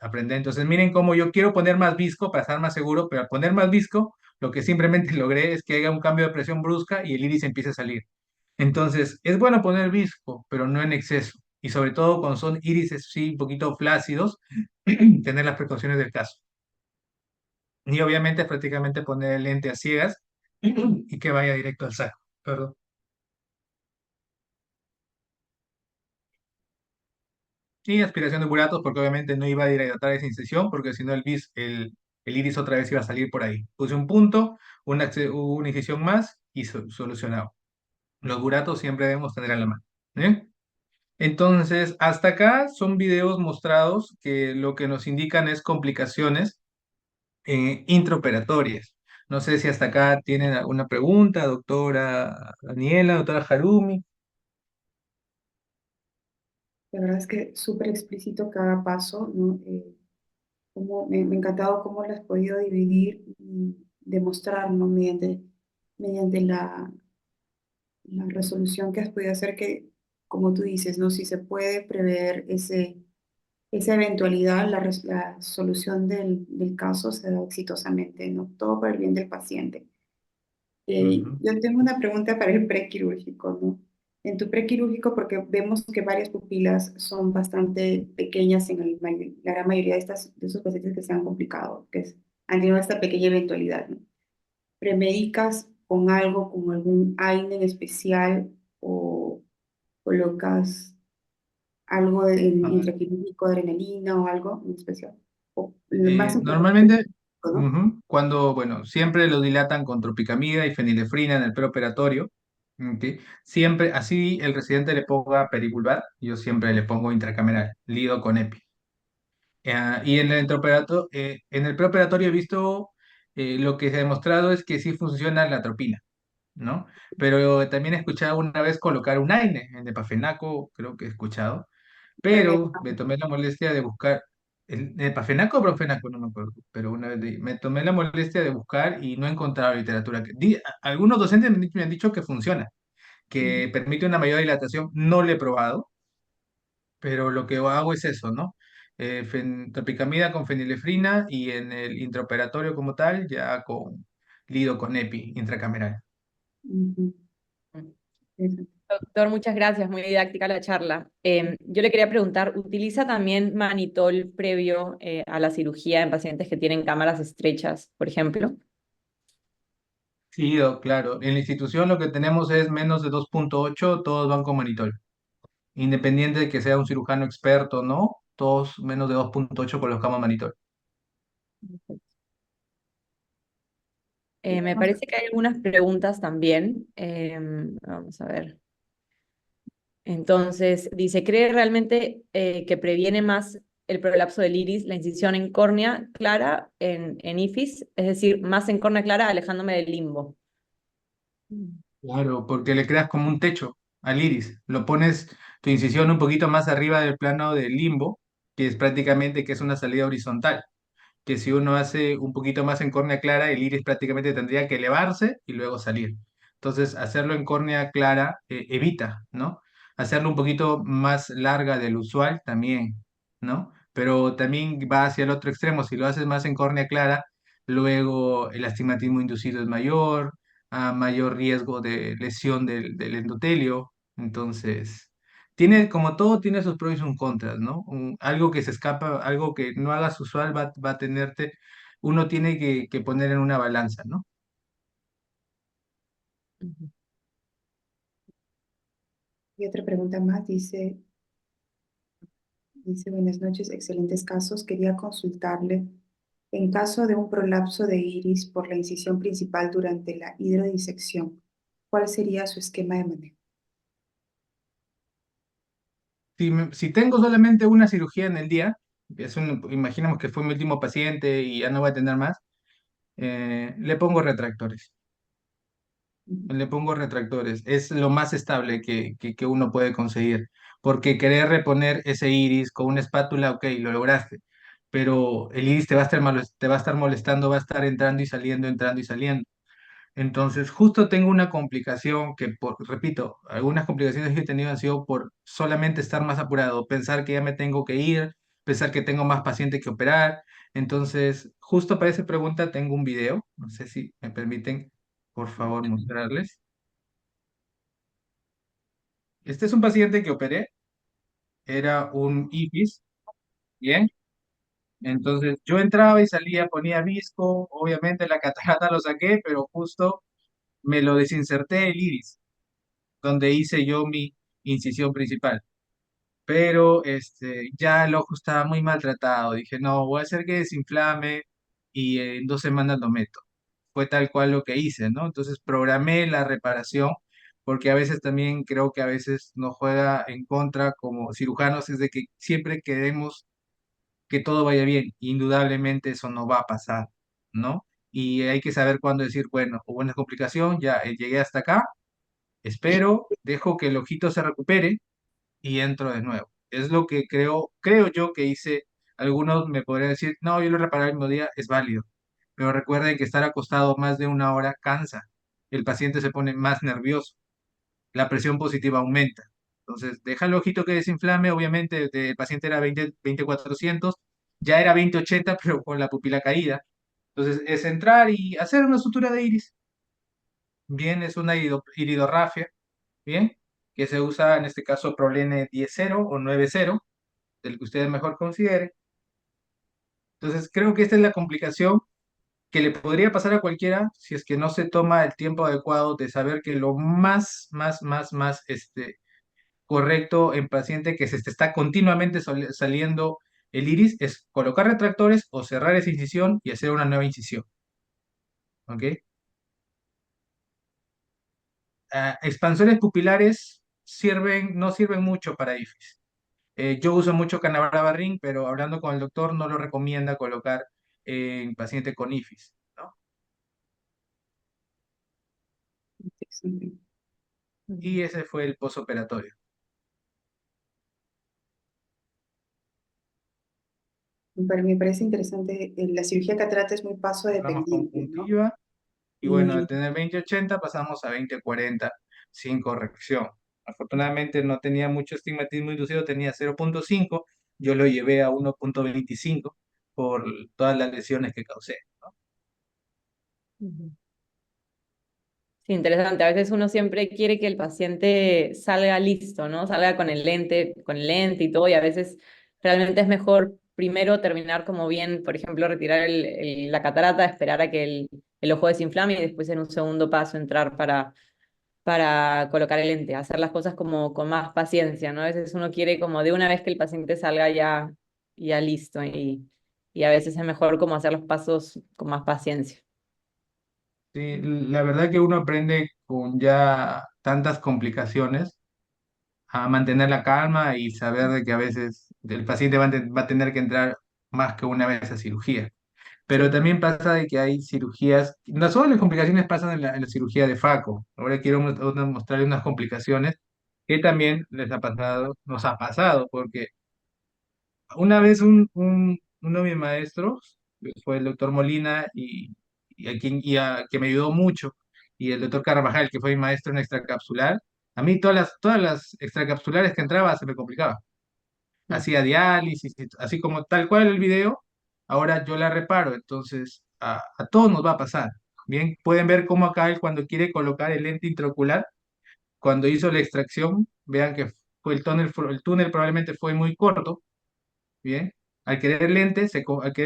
aprender. Entonces, miren cómo yo quiero poner más visco para estar más seguro, pero al poner más visco, lo que simplemente logré es que haya un cambio de presión brusca y el iris empiece a salir. Entonces, es bueno poner visco, pero no en exceso. Y sobre todo cuando son irises sí, un poquito flácidos, tener las precauciones del caso. Y obviamente prácticamente poner el lente a ciegas y que vaya directo al saco. Perdón. Y aspiración de buratos, porque obviamente no iba a hidratar esa incisión, porque si no el iris otra vez iba a salir por ahí. Puse un punto, una incisión más y solucionado. Los buratos siempre debemos tener a la mano. ¿Eh? Entonces, hasta acá son videos mostrados que lo que nos indican es complicaciones intraoperatorias. No sé si hasta acá tienen alguna pregunta, doctora Daniela, doctora Harumi. La verdad es que súper explícito cada paso, ¿no? Me ha encantado cómo lo has podido dividir y demostrar, ¿no? Mediante la resolución que has podido hacer que, como tú dices, ¿no? Si se puede prever esa eventualidad, la solución del caso se da exitosamente, ¿no? Todo por el bien del paciente. Ujú. Yo tengo una pregunta para el prequirúrgico, ¿no? En tu prequirúrgico, porque vemos que varias pupilas son bastante pequeñas en la gran mayoría de estos pacientes que se han complicado, han tenido esta pequeña eventualidad, ¿no? ¿Premedicas con algo, con algún AINE en especial o colocas algo Ah, intraquirúrgico, adrenalina o algo en especial? O lo más importante, normalmente, ¿no? cuando, bueno, siempre lo dilatan con tropicamida y fenilefrina en el preoperatorio, ¿ok? Siempre, así el residente le ponga perivulvar, yo siempre le pongo intracameral, lido con EPI. Y en el preoperatorio he visto lo que se ha demostrado es que sí funciona la atropina, ¿no? Pero también he escuchado una vez colocar un AINE en Depafenaco, creo que he escuchado, pero me Premedicamos. tomé la molestia de buscar el Depafenaco o Profenaco, no me acuerdo, pero una vez me tomé la molestia de buscar y no he encontrado literatura. Algunos docentes me han dicho que funciona, que permite una mayor dilatación, no lo he probado, pero lo que hago es eso, ¿no? Tropicamida con fenilefrina y en el intraoperatorio como tal, ya con lido con EPI intracameral. Ujú, eso. Doctor, muchas gracias, muy didáctica la charla. Yo le quería preguntar, ¿utiliza también manitol previo a la cirugía en pacientes que tienen cámaras estrechas, por ejemplo? Sí, claro. En la institución lo que tenemos es menos de 2,8, todos van con manitol. Independiente de que sea un cirujano experto o no, todos menos de 2,8 colocamos manitol. Me parece que hay algunas preguntas también. Vamos a ver. Entonces, dice, ¿cree realmente que previene más el prolapso del iris la incisión en córnea clara en IFIS? Es decir, más en córnea clara alejándome del limbo. Claro, porque le creas como un techo al iris. Lo pones tu incisión un poquito más arriba del plano del limbo, que es prácticamente que es una salida horizontal. Que si uno hace un poquito más en córnea clara, el iris prácticamente tendría que elevarse y luego salir. Entonces, hacerlo en córnea clara evita, ¿no? Hacerlo un poquito más larga del usual también, ¿no? Pero también va hacia el otro extremo. Si lo haces más en córnea clara, luego el astigmatismo inducido es mayor, a mayor riesgo de lesión del endotelio. Entonces, tiene, como todo, tiene sus pros y sus contras, ¿no? Algo que se escapa, algo que no hagas usual va a tenerte, uno tiene que poner en una balanza, ¿no? Ujú. Y otra pregunta más, dice, buenas noches, excelentes casos. Quería consultarle, en caso de un prolapso de iris por la incisión principal durante la hidrodisección, ¿cuál sería su esquema de manejo? Si tengo solamente una cirugía en el día, imaginemos que fue mi último paciente y ya no voy a tener más, le pongo retractores. Ujú. Le pongo retractores. Es lo más estable que uno puede conseguir. Porque querer reponer ese iris con una espátula, ok, lo lograste. Pero el iris te va a estar molestando, va a estar entrando y saliendo, entrando y saliendo. Entonces, justo tengo una complicación que, repito, algunas complicaciones que he tenido han sido por solamente estar más apurado, pensar que ya me tengo que ir, pensar que tengo más pacientes que operar. Entonces, justo para esa pregunta tengo un video, no sé si me permiten, por favor, mostrarles. Este es un paciente que operé, era un IFIS, ¿bien? Entonces, yo entraba y salía, ponía visco, obviamente la catarata lo saqué, pero justo me lo desinserté el iris, donde hice yo mi incisión principal. Pero ya el ojo estaba muy maltratado. Dije, no, voy a hacer que desinflame y en 2 semanas lo meto. fue tal cual lo que hice, ¿no? Entonces programé la reparación, porque a veces también creo que a veces nos juega en contra como cirujanos, es de que siempre queremos que todo vaya bien. Indudablemente eso no va a pasar, ¿no? Y hay que saber cuándo decir, bueno, hubo una complicación, ya llegué hasta acá, espero, dejo que el ojito se recupere y entro de nuevo. Es lo que creo yo que hice. Algunos me podrían decir, no, yo lo reparé el mismo día, es válido. Pero recuerden que estar acostado más de una hora cansa. El paciente se pone más nervioso, la presión positiva aumenta. Entonces, deja el ojito que desinflame, obviamente el paciente era 20/400, ya era 20/80, pero con la pupila caída. Entonces, es entrar y hacer una sutura de iris. Bien, es una iridorrafia, bien, que se usa en este caso Prolene 10.0 o 9.0, del que ustedes mejor consideren. Entonces, creo que esta es la complicación que le podría pasar a cualquiera si es que no se toma el tiempo adecuado de saber que lo más correcto en paciente que se te está continuamente saliendo el iris es colocar retractores o cerrar esa incisión y hacer una nueva incisión. ¿Ok? Expansores pupilares no sirven mucho para IFIS. Yo uso mucho Canabrava Ring, pero hablando con el doctor no lo recomienda colocar en paciente con IFIS, ¿no? Interesante. Y ese fue el posoperatorio. Me parece interesante. La cirugía catarata es muy paso Cerramos dependiente, ¿no? conjuntiva. Y bueno, al Y tener 20/80 pasamos a 20/40 sin corrección. Afortunadamente no tenía mucho estigmatismo inducido, tenía 0.5, yo lo llevé a 1.25 por todas las lesiones que causé. Ujú. Sí, interesante. A veces uno siempre quiere que el paciente salga listo, ¿no? Salga con el lente y todo, y a veces realmente es mejor primero terminar como bien, por ejemplo, retirar la catarata, esperar a que el ojo desinflame y después en un segundo paso entrar para colocar el lente, hacer las cosas como con más paciencia, ¿no? A veces uno quiere como de una vez que el paciente salga ya listo y a veces es mejor como hacer los pasos con más paciencia. Sí, la verdad que uno aprende con ya tantas complicaciones a mantener la calma y saber de que a veces el paciente va a tener que entrar más que una vez a cirugía. Pero Sí. también pasa de que hay cirugías, no solo las complicaciones pasan en la cirugía de Faco. Ahora quiero mostrarles unas complicaciones que también nos ha pasado, porque una vez uno de mis maestros, que fue el doctor Molina, que me ayudó mucho, y el doctor Carvajal, que fue mi maestro en extracapsular, a mí todas las extracapsulares que entraba se me complicaba. Mm. Hacía diálisis, así como tal cual el video, ahora yo la reparo, entonces a todos nos va a pasar. Bien, pueden ver cómo acá él cuando quiere colocar el lente intraocular, cuando hizo la extracción, vean que fue el túnel probablemente fue muy corto, bien, al querer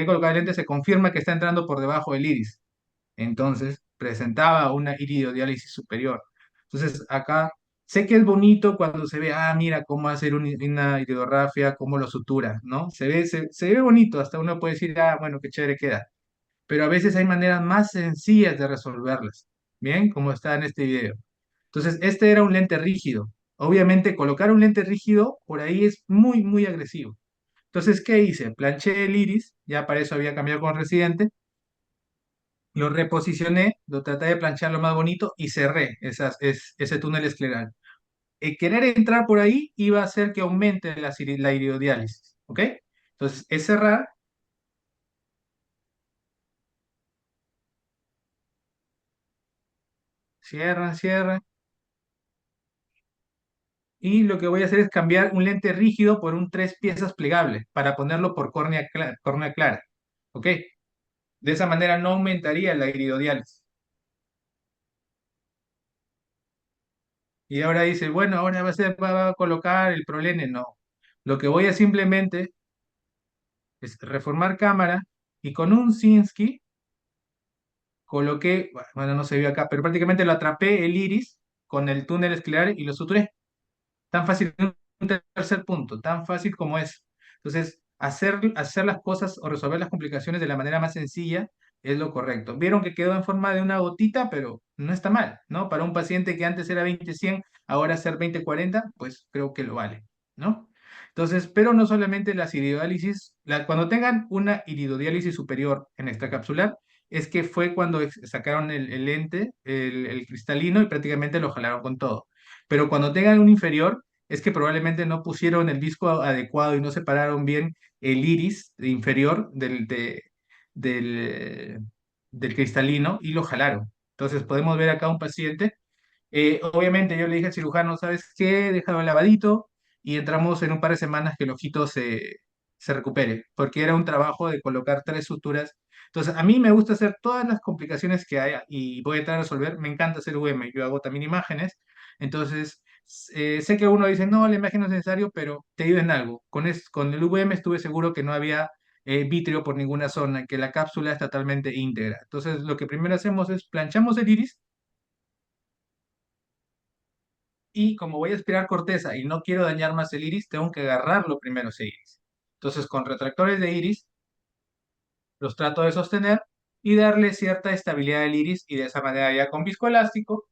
colocar el lente se confirma que está entrando por debajo del iris, entonces presentaba una iridodiálisis superior. Entonces acá sé que es bonito cuando se ve, mira cómo hacer una iridografia, cómo lo sutura, ¿no? Se ve bonito, hasta uno puede decir, bueno, qué chévere queda, pero a veces hay maneras más sencillas de resolverlas, ¿bien? Como está en este video. Entonces, este era un lente rígido. Obviamente, colocar un lente rígido por ahí es muy agresivo. Entonces, ¿qué hice? Planché el iris, ya para eso había cambiado con Residente, lo reposicioné, lo traté de planchar lo más bonito y cerré ese túnel escleral. El querer entrar por ahí iba a hacer que aumente la iridodiálisis, ¿ok? Entonces, es cerrar, cierran, y lo que voy a hacer es cambiar un lente rígido por un 3 piezas plegable para ponerlo por córnea clara, ¿ok? De esa manera no aumentaría la iridodiálisis. Y ahora dice, bueno, ahora va a colocar el Prolene. No. Lo que voy a simplemente es reformar cámara y con un Sinski coloqué, bueno, no se vio acá, pero prácticamente lo atrapé el iris con el túnel escleral y lo suturé. Tan fácil, un tercer punto, tan fácil como es. Entonces, hacer las cosas o resolver las complicaciones de la manera más sencilla es lo correcto. Vieron que quedó en forma de una gotita, pero no está mal, ¿no? Para un paciente que antes era 20-100, ahora ser 20-40, pues creo que lo vale, ¿no? Entonces, pero no solamente las iridodiálisis, cuando tengan una iridodiálisis superior en extracapsular, es que fue cuando sacaron el lente, el cristalino, y prácticamente lo jalaron con todo. Pero cuando tengan un inferior, es que probablemente no pusieron el disco adecuado y no separaron bien el iris inferior del, del cristalino y lo jalaron. Entonces podemos ver acá un paciente. Obviamente yo le dije al cirujano, ¿sabes qué? Déjalo lavadito y entramos en un par de semanas que el ojito se recupere, porque era un trabajo de colocar 3 suturas. Entonces a mí me gusta hacer todas las complicaciones que haya y voy a tratar de resolver. Me encanta hacer UM, yo hago también imágenes. Entonces sé que uno dice, no, la imagen no es necesario, pero te ayuda en algo. Con el UM estuve seguro que no había vitrio por ninguna zona, que la cápsula es totalmente íntegra. Entonces, lo que primero hacemos es planchamos el iris y como voy a aspirar corteza y no quiero dañar más el iris, tengo que agarrarlo primero ese iris. Entonces, con retractores de iris, los trato de sostener y darle cierta estabilidad al iris y de esa manera ya con viscoelástico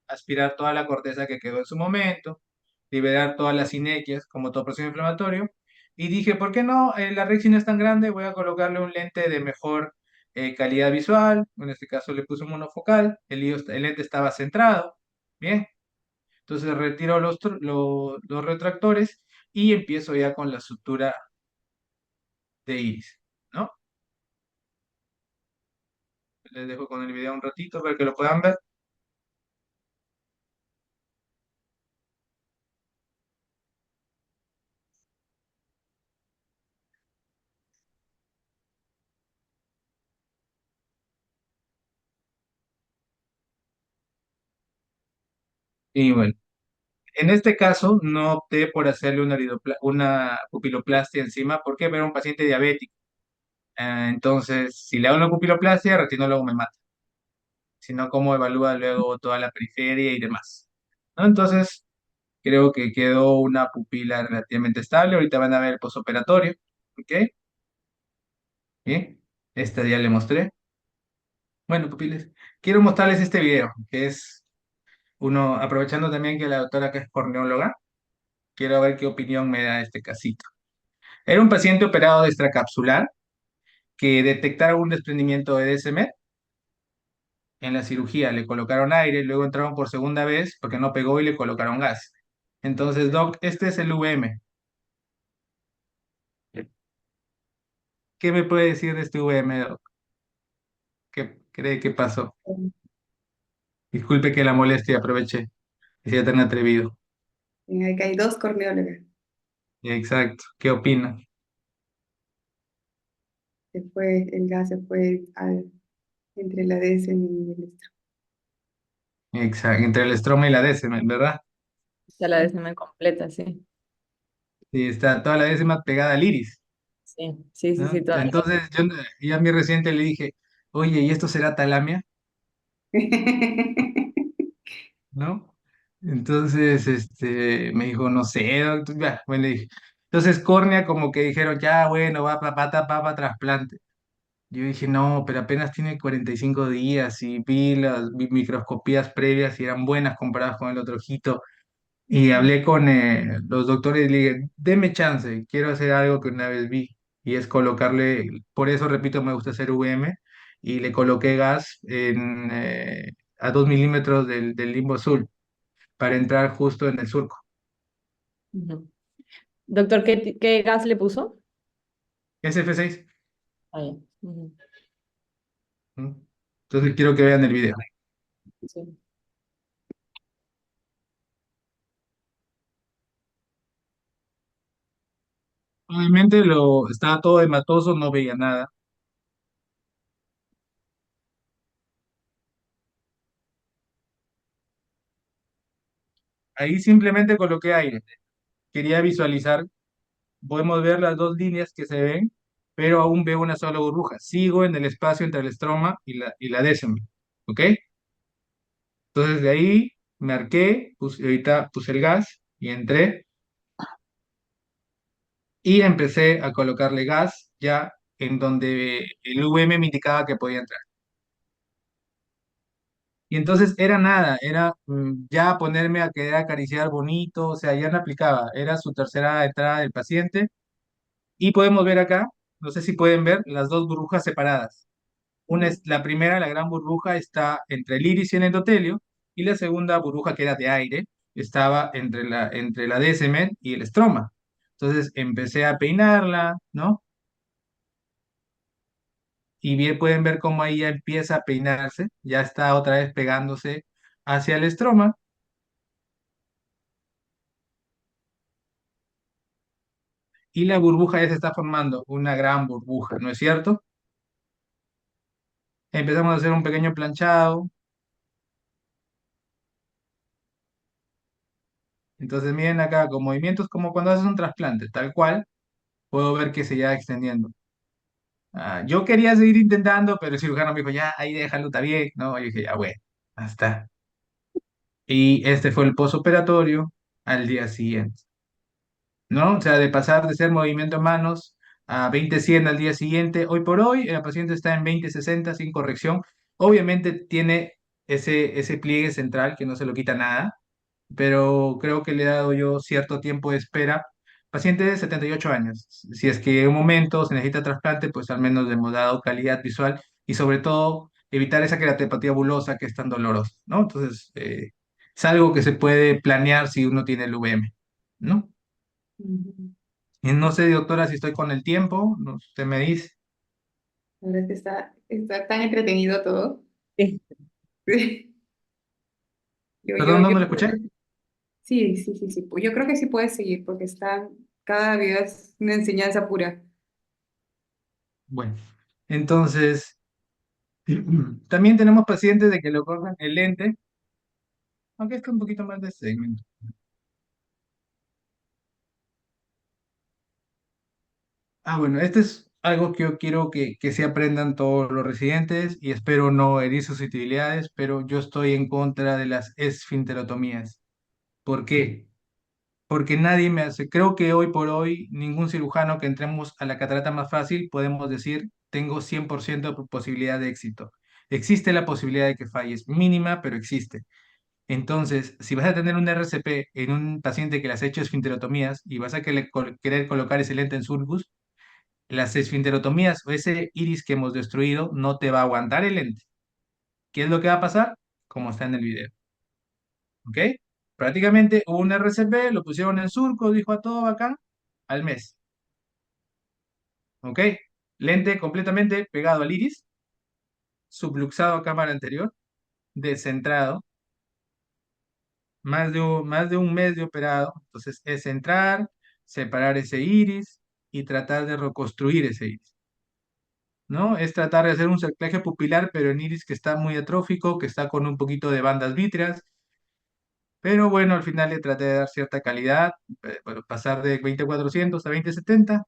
aspirar toda la corteza que quedó en su momento, liberar todas las sinequias, como todo proceso inflamatorio. Y dije, ¿por qué no? La rexina es tan grande, voy a colocarle un lente de mejor calidad visual. En este caso le puse un monofocal, el lente estaba centrado. Bien, entonces retiro los retractores y empiezo ya con la sutura de iris, ¿no? Les dejo con el video un ratito para que lo puedan ver. Y bueno, en este caso no opté por hacerle una pupiloplastia encima porque era un paciente diabético. Entonces, si le hago una pupiloplastia, el retinólogo me mata. Si no, ¿cómo evalúa luego toda la periferia y demás? ¿No? Entonces, creo que quedó una pupila relativamente estable. Ahorita van a ver el posoperatorio. ¿Ok? Bien. Esta ya le mostré. Bueno, pupiles, quiero mostrarles este video, que es uno, aprovechando también que la doctora acá es corneóloga, quiero ver qué opinión me da este casito. Era un paciente operado de extracapsular que detectaron un desprendimiento de DSM en la cirugía, le colocaron aire, luego entraron por segunda vez porque no pegó y le colocaron gas. Entonces, Doc, este es el VM. ¿Qué me puede decir de este VM, Doc? ¿Qué cree que pasó? Disculpe que la molestie, aproveché, que sea tan atrevido. Acá hay dos corneólogas. Exacto, ¿qué opina? Después el gas se fue entre la DSM y el estrés. Exacto, entre el estroma y la décima, ¿verdad? Ya la décima completa, sí. Sí, está toda la décima pegada al iris, Sí, sí, sí, sí, ¿no? toda. Entonces, yo ya a mi reciente le dije, oye, ¿y esto será talamia? ¿No? Entonces, me dijo, no sé, doctor. Ya, bueno, le dije. Entonces, córnea, como que dijeron, ya, bueno, va para pata, papa, trasplante. Yo dije, no, pero apenas tiene 45 días y vi las microscopías previas y eran buenas comparadas con el otro ojito. Y hablé con los doctores y le dije, deme chance, quiero hacer algo que una vez vi. Y es colocarle, por eso repito, me gusta hacer VM, y le coloqué gas a 2 milímetros del limbo azul para entrar justo en el surco. Ujú. Doctor, ¿qué gas le puso? SF6. Ah, ya. Ujú. Entonces quiero que vean el video. Sí. Obviamente estaba todo hematoso, no veía nada. Ahí simplemente coloqué aire. Quería visualizar, podemos ver las dos líneas que se ven, pero aún veo una sola burbuja. Sigo en el espacio entre el estroma y la décima. ¿Ok? Entonces de ahí marqué, ahorita puse el gas y entré y empecé a colocarle gas ya en donde el VM me indicaba que podía entrar. Y entonces era nada, era ya ponerme a querer acariciar bonito, o sea, ya no aplicaba, era su tercera entrada del paciente. Y podemos ver acá, no sé si pueden ver, las dos burbujas separadas. Una es, la primera, la gran burbuja, está entre el iris y el endotelio, y la segunda burbuja, que era de aire, estaba entre la descemet y el estroma. Entonces empecé a peinarla, ¿no? Y bien pueden ver cómo ahí ya empieza a peinarse, ya está otra vez pegándose hacia el estroma, y la burbuja ya se está formando, una gran burbuja, ¿no es cierto? Empezamos a hacer un pequeño planchado. Entonces miren acá, con movimientos como cuando haces un trasplante, tal cual, puedo ver que se ya extendiendo. Yo quería seguir intentando, pero el cirujano me dijo, ya, ahí déjalo, está bien. No, yo dije, ya, bueno, hasta. Y este fue el posoperatorio al día siguiente, ¿no? O sea, de pasar de ser movimiento de manos a 20-100 al día siguiente, hoy por hoy, el paciente está en 20-60 sin corrección. Obviamente tiene ese pliegue central que no se lo quita nada, pero creo que le he dado yo cierto tiempo de espera. Paciente de 78 años. Si es que en un momento se necesita trasplante, pues al menos le hemos dado calidad visual y sobre todo evitar esa queratinopatía bulosa que es tan dolorosa, ¿no? Entonces, es algo que se puede planear si uno tiene el VM, ¿no? Ujú. Y no sé, doctora, si estoy con el tiempo, usted me dice. La verdad es que está tan entretenido todo. Sí. Perdón, no Yo me lo escuché. sí, sí, sí, sí. Pues yo creo que sí puedes seguir porque cada video es una enseñanza pura. Bueno, entonces, también tenemos pacientes de que le colocan el lente, aunque este es un poquito más de segmento. Bueno, este es algo que yo quiero que se aprendan todos los residentes y espero no herir susceptibilidades, pero yo estoy en contra de las esfinterotomías. ¿Por qué? Porque nadie me hace, creo que hoy por hoy ningún cirujano que entremos a la catarata más fácil podemos decir tengo 100% de posibilidad de éxito. Existe la posibilidad de que falles, mínima, pero existe. Entonces, si vas a tener un RCP en un paciente que le has hecho esfinterotomías y vas a querer colocar ese lente en sulcus, las esfinterotomías o ese iris que hemos destruido no te va a aguantar el lente. ¿Qué es lo que va a pasar? Como está en el video. ¿Ok? Prácticamente hubo un RCP, lo pusieron en surco, dijo a todo bacán, al mes. ¿Ok? Lente completamente pegado al iris, subluxado a cámara anterior, descentrado, más de un mes de operado. Entonces es centrar, separar ese iris y tratar de reconstruir ese iris. ¿No? Es tratar de hacer un cerclaje pupilar, pero en iris que está muy atrófico, que está con un poquito de bandas vítreas, pero bueno, al final le traté de dar cierta calidad, bueno, pasar de 20-400 a 20-70.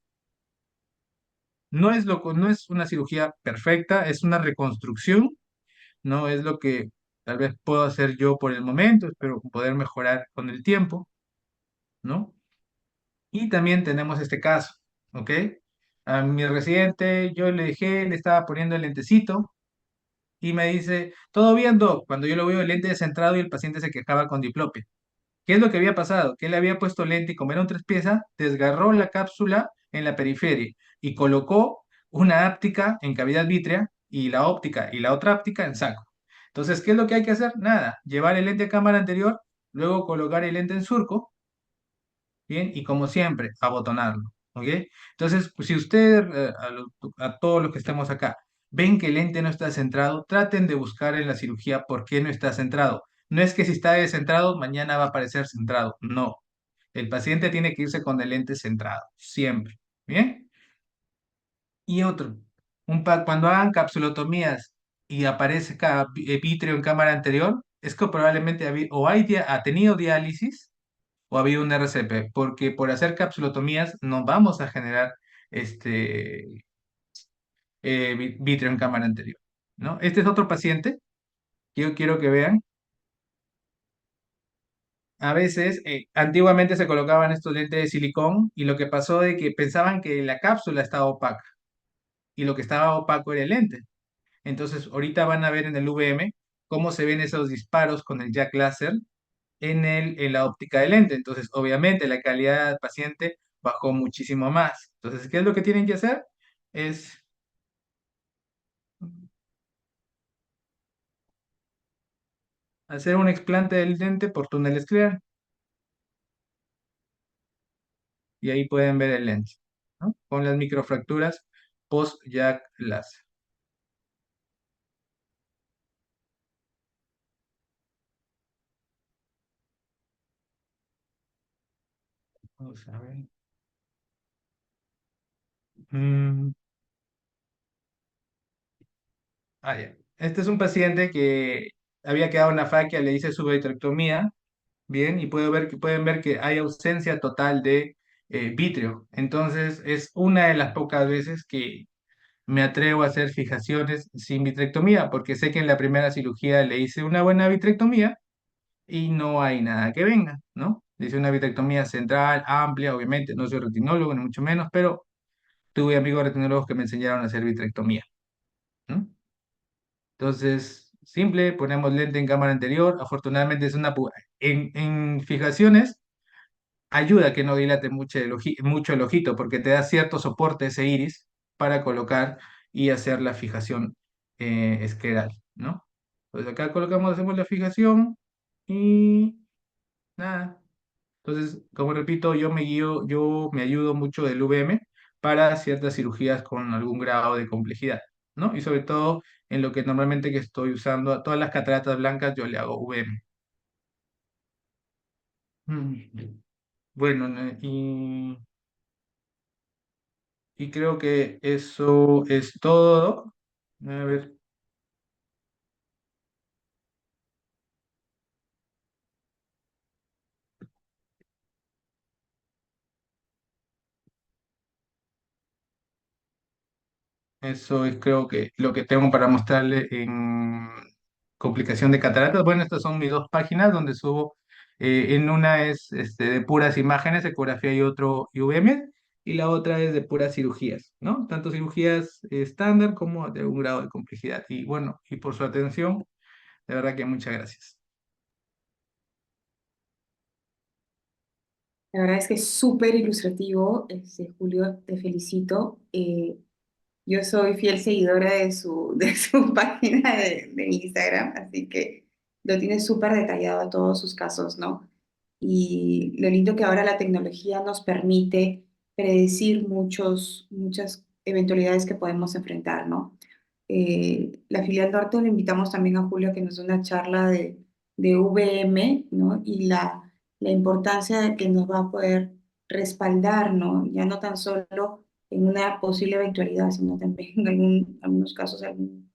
No es una cirugía perfecta, es una reconstrucción, no es lo que tal vez puedo hacer yo por el momento, espero poder mejorar con el tiempo, ¿no? Y también tenemos este caso, ¿ok? A mi residente yo le dejé, le estaba poniendo el lentecito, y me dice, todo bien, doc, cuando yo lo veo el lente descentrado y el paciente se quejaba con diplopia. ¿Qué es lo que había pasado? Que él había puesto lente y como era un tres piezas, desgarró la cápsula en la periferia y colocó una áptica en cavidad vítrea y la óptica y la otra áptica en saco. Entonces, ¿qué es lo que hay que hacer? Nada, llevar el lente a cámara anterior, luego colocar el lente en surco, ¿bien? Y como siempre, abotonarlo, ¿ok? Entonces, pues, si usted, a todos los que estamos acá, ven que el lente no está centrado, traten de buscar en la cirugía por qué no está centrado. No es que si está descentrado, mañana va a aparecer centrado. No. El paciente tiene que irse con el lente centrado, siempre. ¿Bien? Y otro, cuando hagan capsulotomías y aparece vítreo en cámara anterior, es que probablemente ha tenido diálisis o ha habido un RCP, porque por hacer capsulotomías no vamos a generar este vítreo en cámara anterior, ¿no? Este es otro paciente que yo quiero que vean. A veces, antiguamente se colocaban estos lentes de silicón y lo que pasó es que pensaban que la cápsula estaba opaca. y lo que estaba opaco era el lente. Entonces, ahorita van a ver en el VM cómo se ven esos disparos con el jack láser en la óptica del lente. Entonces, obviamente, la calidad del paciente bajó muchísimo más. Entonces, ¿qué es lo que tienen que hacer? Es hacer un explante del lente por túnel escleral. Y ahí pueden ver el lente, ¿no? Con las microfracturas post-jack láser. Vamos a ver. Mm, ya. Este es un paciente que había quedado en la faquia, le hice su vitrectomía, bien, y pueden ver que hay ausencia total de vítreo. Entonces, es una de las pocas veces que me atrevo a hacer fijaciones sin vitrectomía, porque sé que en la primera cirugía le hice una buena vitrectomía y no hay nada que venga, ¿no? Le hice una vitrectomía central, amplia, obviamente, no soy retinólogo, ni mucho menos, pero tuve amigos retinólogos que me enseñaron a hacer vitrectomía, ¿no? Entonces, simple, ponemos lente en cámara anterior, afortunadamente es en fijaciones ayuda a que no dilate mucho el ojito porque te da cierto soporte ese iris para colocar y hacer la fijación escleral, ¿no? Entonces acá hacemos la fijación y nada. Entonces, como repito, yo me ayudo mucho del VM para ciertas cirugías con algún grado de complejidad, ¿no? Y sobre todo en lo que normalmente que estoy usando, a todas las cataratas blancas yo le hago VM. Bueno, y creo que eso es todo. A ver, eso es creo que lo que tengo para mostrarle en complicación de cataratas. Bueno, estas son mis dos páginas donde subo. En una es de puras imágenes, ecografía y otro IVM, y la otra es de puras cirugías, ¿no? Tanto cirugías estándar como de un grado de complejidad. Y bueno, y por su atención, de verdad que muchas gracias. La verdad es que es súper ilustrativo, Julio, te felicito. Yo soy fiel seguidora de de su página de Instagram, así que lo tiene súper detallado a todos sus casos, ¿no? Y lo lindo que ahora la tecnología nos permite predecir muchas eventualidades que podemos enfrentar, ¿no? La filial norte le invitamos también a Julio a que nos dé una charla de VM, ¿no? Y la importancia de que nos va a poder respaldar, ¿no? Ya no tan solo en una posible eventualidad, sino también en algunos casos, algún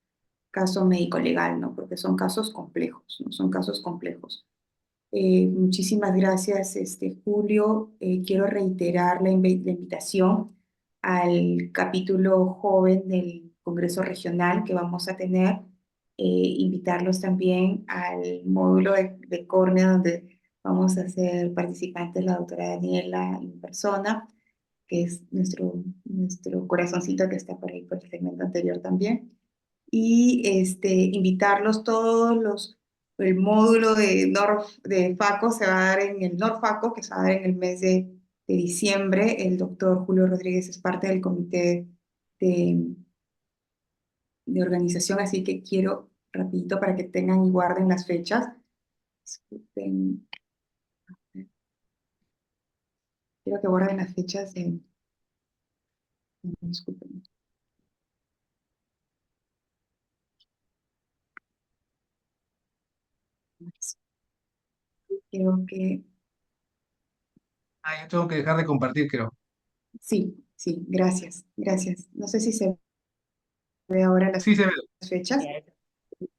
caso médico-legal, ¿no? Porque son casos complejos, ¿no? Son casos complejos. Muchísimas gracias, Julio. Quiero reiterar la invitación al capítulo joven del Congreso Regional que vamos a tener. Invitarlos también al módulo de córnea donde vamos a ser participantes la doctora Daniela en persona, que es nuestro corazoncito que está por ahí por el segmento anterior también. Y invitarlos el módulo de FACO se va a dar en el NorFaco, que se va a dar en el mes de diciembre. El doctor Julio Rodríguez es parte del comité de, de organización, así que quiero rapidito para que tengan y guarden las fechas. Disculpen, quiero que guarden las fechas disculpen. Creo que Ah, yo tengo que dejar de compartir, creo. sí, sí, gracias, gracias. No sé si se ve ahora las Sí se ve. fechas.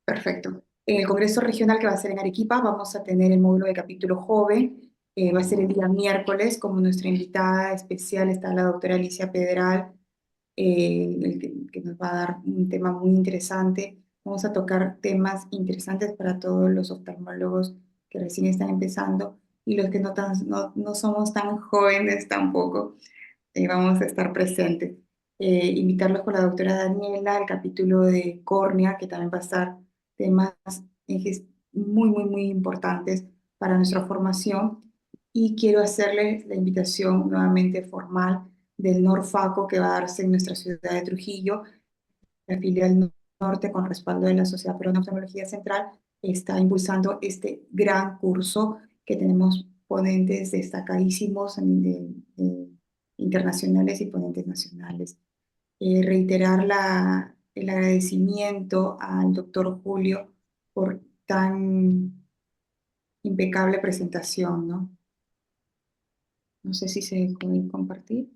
Perfecto. En el Congreso Regional que va a ser en Arequipa, vamos a tener el módulo de capítulo joven. Va a ser el día miércoles. Como nuestra invitada especial está la doctora Alicia Pedral, que nos va a dar un tema muy interesante. Vamos a tocar temas interesantes para todos los oftalmólogos que recién están empezando y los que no somos tan jóvenes tampoco. Vamos a estar presentes. invitarlos con la doctora Daniela al capítulo de córnea, que también va a estar temas muy, muy, muy importantes para nuestra formación. Y quiero hacerles la invitación nuevamente formal del NORFACO que va a darse en nuestra ciudad de Trujillo, la filial norte, con respaldo de la Sociedad Peruana de Oftalmología Central, está impulsando este gran curso que tenemos ponentes destacadísimos internacionales y ponentes nacionales. Reiterar el agradecimiento al doctor Julio por tan impecable presentación, ¿no? No sé si se dejó de compartir.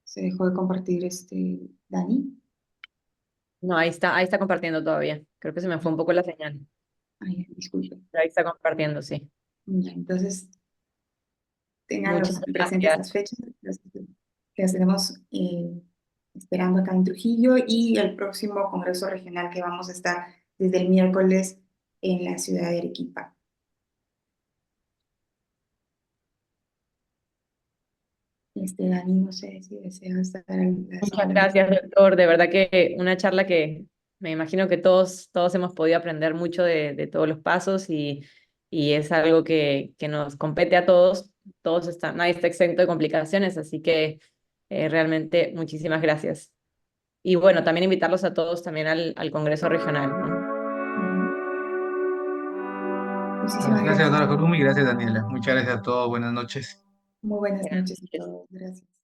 Se dejó de compartir Dani. No, ahí está compartiendo todavía. Creo que se me fue un poco la señal. Ay, disculpe. Pero ahí está compartiendo, sí. Ya, entonces, Muchas tenganlos presentes gracias. las fechas, que las tenemos esperando acá en Trujillo y el próximo Congreso Regional que vamos a estar desde el miércoles en la ciudad de Arequipa. Dani, no sé si deseas dar las Muchas últimas. gracias, doctor. De verdad que una charla que me imagino que todos hemos podido aprender mucho de todos los pasos y es algo que nos compete a todos. Nadie está exento de complicaciones, así que realmente muchísimas gracias. Y bueno, también invitarlos a todos también al Congreso Regional, ¿no? Muchísimas Gracias, gracias. doctora Jorumi, y gracias, Daniela. Muchas gracias a todos. Buenas noches. Muy buenas Buenas noches a noches. todos. Gracias.